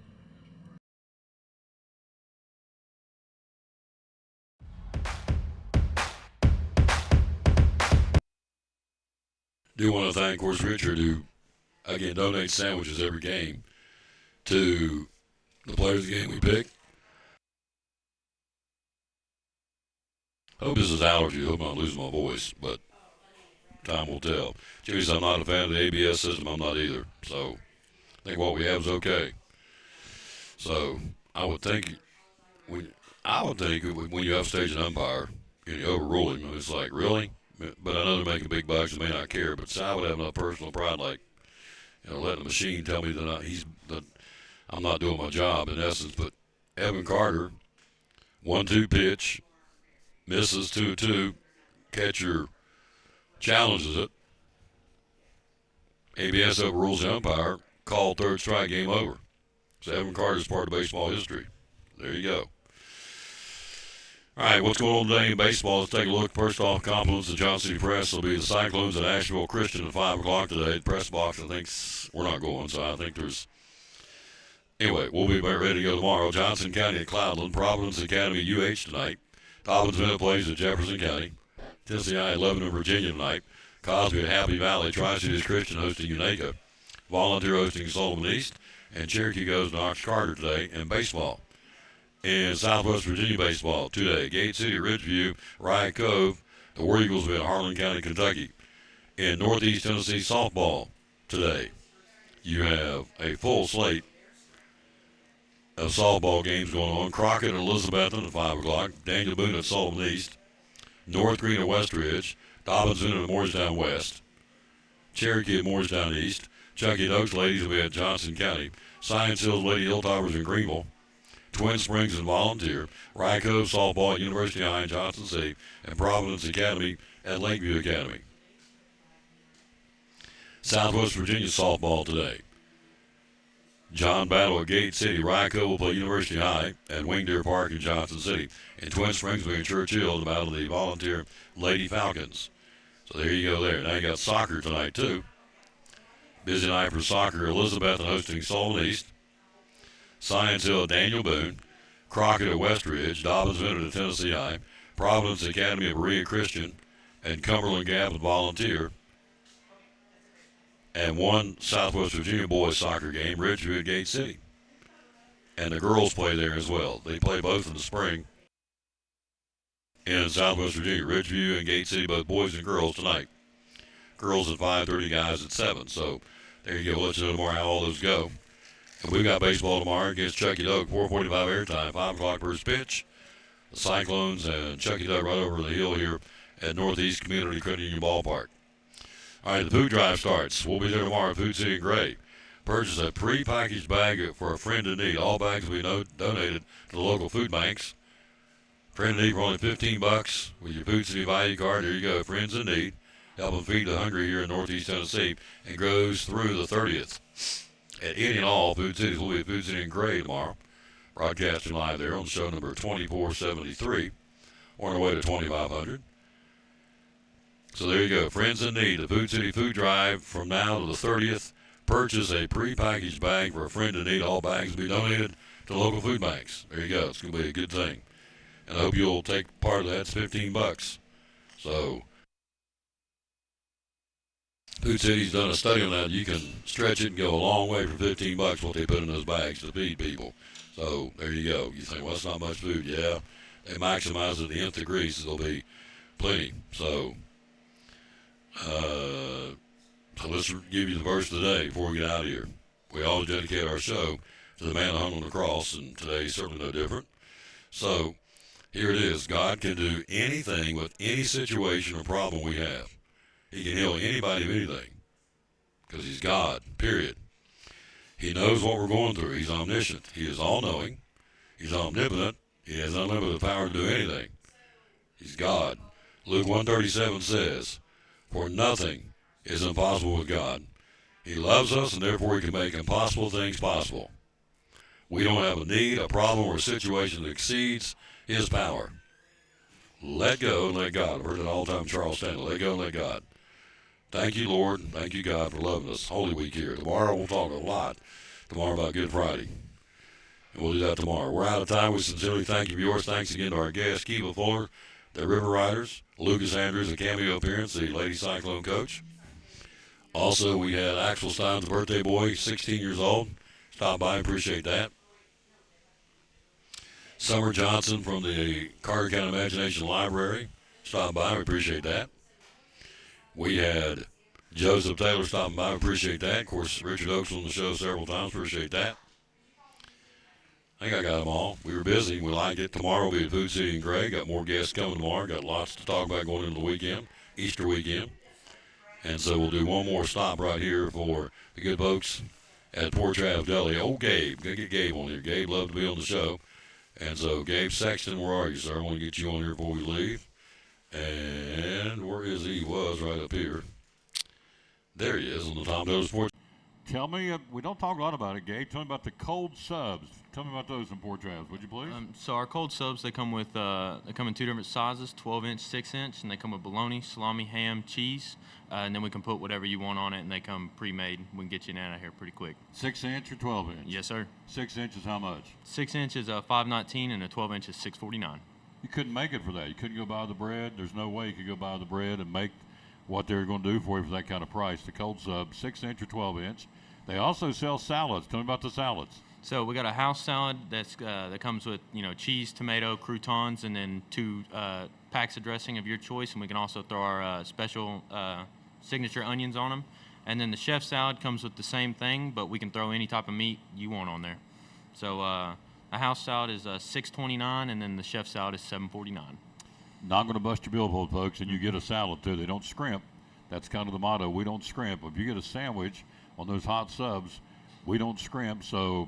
Do want to thank, of course, Richard, who, again, donates sandwiches every game to the players of the game we pick. Hope this is allergy. Hope I'm not losing my voice, but time will tell. Jimmy says I'm not a fan of the ABS system. I'm not either. So I think what we have is okay. So I would think when you have stage an umpire and you overrule him, it's like, really? But I know they're making big bucks and may not care. But I would have enough personal pride, like, letting the machine tell me that I'm not doing my job in essence. But Evan Carter, 1-2 pitch, misses 2-2, catcher challenges it. ABS overrules the umpire, called third strike, game over. So Evan Carter's part of baseball history. There you go. All right, what's going on today in baseball? Let's take a look. First off, compliments to Johnson City Press. It'll be the Cyclones at Asheville Christian at 5 o'clock today. The press box, I think, we're not going, so I think there's... Anyway, we'll be ready to go tomorrow. Johnson County at Cloudland. Providence Academy at UH tonight. Dobbins Bennett plays at Jefferson County. Tennessee I 11 in Virginia tonight. Cosby at Happy Valley. Tri-Cities Christian hosting Unaka. Volunteer hosting Sullivan East. And Cherokee goes to Ox Carter today in baseball. In Southwest Virginia baseball today, Gate City, Ridgeview, Riot Cove, the War Eagles will be at Harlan County, Kentucky. In Northeast Tennessee softball today, you have a full slate of softball games going on. Crockett at Elizabethton at 5 o'clock, Daniel Boone at Sullivan East, North Green at Westridge, Dobbins at Moorestown West, Cherokee at Moorestown East, Chucky and Oaks ladies will be at Johnson County, Science Hills Lady Hilltoppers in Greenville, Twin Springs and Volunteer, Riot Cove softball at University High in Johnson City, and Providence Academy at Lakeview Academy. Southwest Virginia softball today. John Battle at Gate City. Riot Cove will play University High at Wingdeer Park in Johnson City. And Twin Springs will be in Churchill to battle the Volunteer Lady Falcons. So there you go there. Now you got soccer tonight too. Busy night for soccer. Elizabethton hosting Sullivan East. Science Hill at Daniel Boone. Crockett at Westridge. Dobbins Bennett at Tennessee High. Providence Academy at Berea Christian. And Cumberland Gap at Volunteer. And one Southwest Virginia boys soccer game, Ridgeview at Gate City. And the girls play there as well. They play both in the spring. in Southwest Virginia, Ridgeview and Gate City, both boys and girls tonight. Girls at 5:30, guys at 7. So there you go. We'll let you know tomorrow how all those go. And we've got baseball tomorrow against Chucky Doak, 4:45 airtime, 5 o'clock first pitch. The Cyclones and Chucky Doak right over the hill here at Northeast Community Credit Union Ballpark. All right, the food drive starts. We'll be there tomorrow at Food City in Gray. Purchase a pre-packaged bag for a friend in need. All bags will be donated to the local food banks. Friend in need for only $15 with your Food City value card. There you go, friends in need. Help them feed the hungry here in Northeast Tennessee, and goes through the 30th. At any and all Food Cities, will be at Food City in Gray tomorrow. Broadcasting live there on show number 2473. We're on our way to 2500. So there you go, friends in need. The Food City Food Drive from now to the 30th. Purchase a pre-packaged bag for a friend in need. All bags will be donated to local food banks. There you go. It's going to be a good thing. And I hope you'll take part of that. It's $15. So Food City's done a study on that. You can stretch it and go a long way for $15 what they put in those bags to feed people. So there you go. You think, well, that's not much food. Yeah, they maximize it to the nth degree, so there'll be plenty. So let's give you the verse of the day before we get out of here. We always dedicate our show to the man that hung on the cross, and today's certainly no different. So here it is. God can do anything with any situation or problem we have. He can heal anybody of anything because he's God, period. He knows what we're going through. He's omniscient. He is all-knowing. He's omnipotent. He has unlimited power to do anything. He's God. Luke 1:37 says, "For nothing is impossible with God." He loves us, and therefore he can make impossible things possible. We don't have a need, a problem, or a situation that exceeds his power. Let go and let God. I've heard it all the time, Charles Stanley. Let go and let God. Thank you, Lord. Thank you, God, for loving us. Holy Week here. Tomorrow we'll talk a lot. Tomorrow about Good Friday. And we'll do that tomorrow. We're out of time. We sincerely thank you for yours. Thanks again to our guests, Kiva Fuller, the River Riders, Lucas Andrews, a cameo appearance, the Lady Cyclone coach. Also, we had Axel Stein, the birthday boy, 16 years old. Stop by, appreciate that. Summer Johnson from the Carter County Imagination Library. Stop by, we appreciate that. We had Joseph Taylor stopping by, we appreciate that. Of course, Richard Oakes on the show several times, appreciate that. I think I got them all. We were busy, we liked it. Tomorrow we'll be at Food City in Gray. Got more guests coming tomorrow. Got lots to talk about going into the weekend, Easter weekend. And so we'll do one more stop right here for the good folks at Port Trav Deli. Oh, Gabe. Gotta get Gabe on here. Gabe loved to be on the show. And so, Gabe Sexton, where are you, sir? I want to get you on here before we leave. And where is he? He was right up here. There he is on the Tom Taylor Sports. Tell me, we don't talk a lot about it, Gabe. Tell me about the cold subs. Tell me about those in Port Travis, would you please? So our cold subs, they come with they come in two different sizes, 12-inch, 6-inch, and they come with bologna, salami, ham, cheese, and then we can put whatever you want on it, and they come pre-made. We can get you out of here pretty quick. 6-inch or 12-inch? Yes, sir. 6 inches, how much? 6-inch is $5.19, and a 12-inch is $6.49. You couldn't make it for that. You couldn't go buy the bread. There's no way you could go buy the bread and make what they're going to do for you for that kind of price. The cold sub, 6-inch or 12-inch. They also sell salads. Tell me about the salads. So we got a house salad that comes with cheese, tomato, croutons, and then 2 packs of dressing of your choice. And we can also throw our special signature onions on them. And then the chef salad comes with the same thing, but we can throw any type of meat you want on there. So a house salad is $6.29, and then the chef salad is $7.49. Not going to bust your billfold, folks, and you get a salad too. They don't scrimp. That's kind of the motto. We don't scrimp. If you get a sandwich on those hot subs, we don't scrimp. So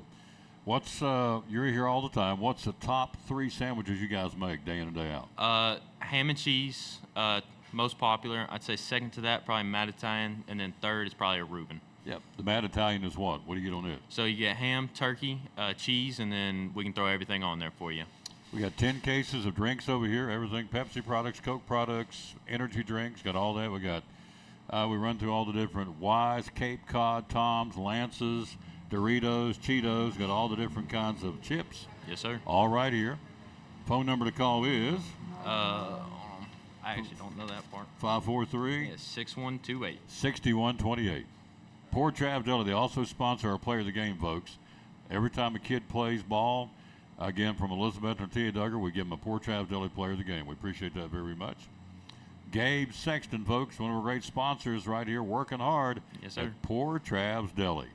what's you're here all the time. What's the top 3 sandwiches you guys make day in and day out? Ham and cheese, most popular. I'd say second to that, probably Mad Italian, and then third is probably a Reuben. Yep. The Mad Italian is what? What do you get on it? So you get ham, turkey, cheese, and then we can throw everything on there for you. We got 10 cases of drinks over here. Everything, Pepsi products, Coke products, energy drinks, got all that. We got, we run through all the different Wise, Cape Cod, Toms, Lances, Doritos, Cheetos, got all the different kinds of chips. Yes, sir. All right here. Phone number to call is? I actually don't know that part. 543? Yes, 6128. 6128. Port Trav Deli, they also sponsor our Player of the Game, folks. Every time a kid plays ball, Again, from Elizabeth and Tia Duggar, we give them a Port Travis Deli Player of the Game. We appreciate that very much. Gabe Sexton, folks, one of our great sponsors right here, working hard at Port Travis Deli.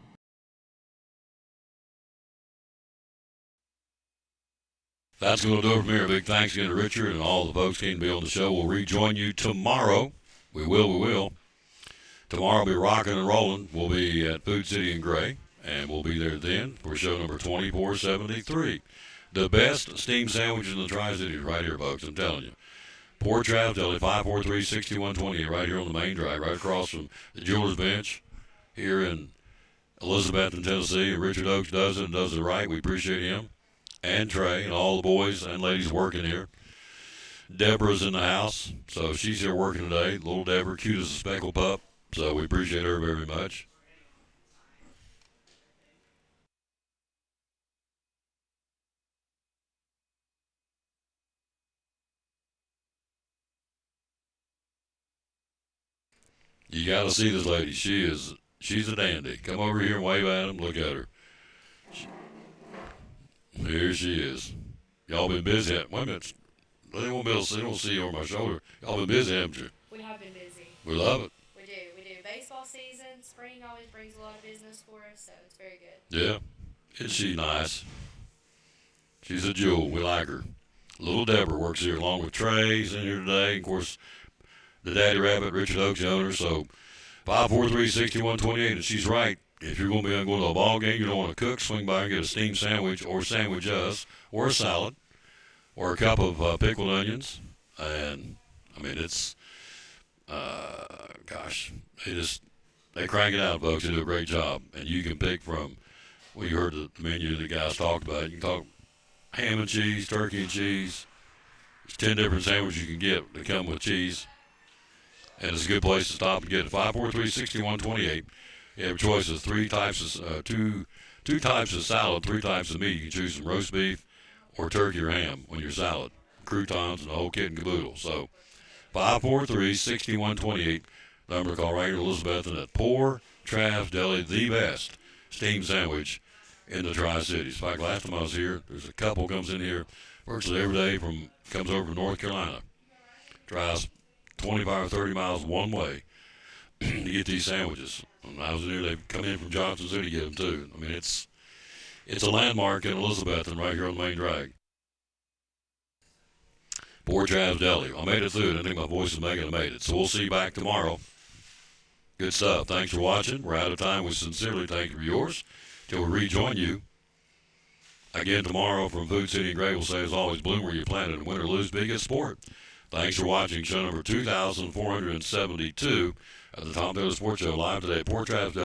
That's going to do it from here. Big thanks again to Richard and all the folks who can be on the show. We'll rejoin you tomorrow. We will. Tomorrow we'll be rocking and rolling. We'll be at Food City in Gray, and we'll be there then for show number 2473. The best steamed sandwiches in the Tri-Cities right here, folks, I'm telling you. Port Travis Deli, 543-6128, right here on the main drag, right across from the Jeweler's Bench here in Elizabeth, Tennessee. And Richard Oakes does it and does it right. We appreciate him. And Trey and all the boys and ladies working here. Deborah's in the house, so she's here working today. Little Deborah, cute as a speckled pup, so we appreciate her very much. You got to see this lady. She's a dandy. Come over here and wave at him. Look at her. Here she is. Y'all been busy. Wait a minute. They won't be able to see, they don't see you over my shoulder. Y'all been busy, haven't you? We have been busy. We love it. We do. Baseball season, spring always brings a lot of business for us, so it's very good. Yeah. Isn't she nice? She's a jewel. We like her. Little Deborah works here along with Trey. He's in here today. Of course, the Daddy Rabbit, Richard Oakes, the owner. So 543-6128, and she's right. If you're going to be going to a ball game, you don't want to cook, swing by and get a steamed sandwich or sandwich us or a salad or a cup of pickled onions. And, I mean, it's, they crank it out, folks. They do a great job. And you can pick from, well, you heard the menu the guys talked about. You can talk ham and cheese, turkey and cheese. There's 10 different sandwiches you can get that come with cheese. And it's a good place to stop and get it. 543-6128. You have a choice of two types of salad, 3 types of meat. You can choose some roast beef or turkey or ham on your salad, croutons and the whole kit and caboodle. So 543-6128. Number to call right here, Elizabeth, and at Port Travis Deli, the best steamed sandwich in the Tri-Cities. In fact, last time I was here, there's a couple comes in here virtually every day comes over from North Carolina, drives 25 or 30 miles one way to get these sandwiches. When I was in here, they come in from Johnson City to get them too. I mean, it's a landmark in Elizabeth and right here on the main drag. Port Travis Deli. I made it through it. I think my voice is making it made it. So we'll see you back tomorrow. Good stuff. Thanks for watching. We're out of time. We sincerely thank you for yours. Till we rejoin you again tomorrow from Food City and Gray. We'll say, as always, bloom where you planted and win or lose, be a good sport. Thanks for watching show number 2472 of the Tom Taylor Sports Show live today at Port Travis.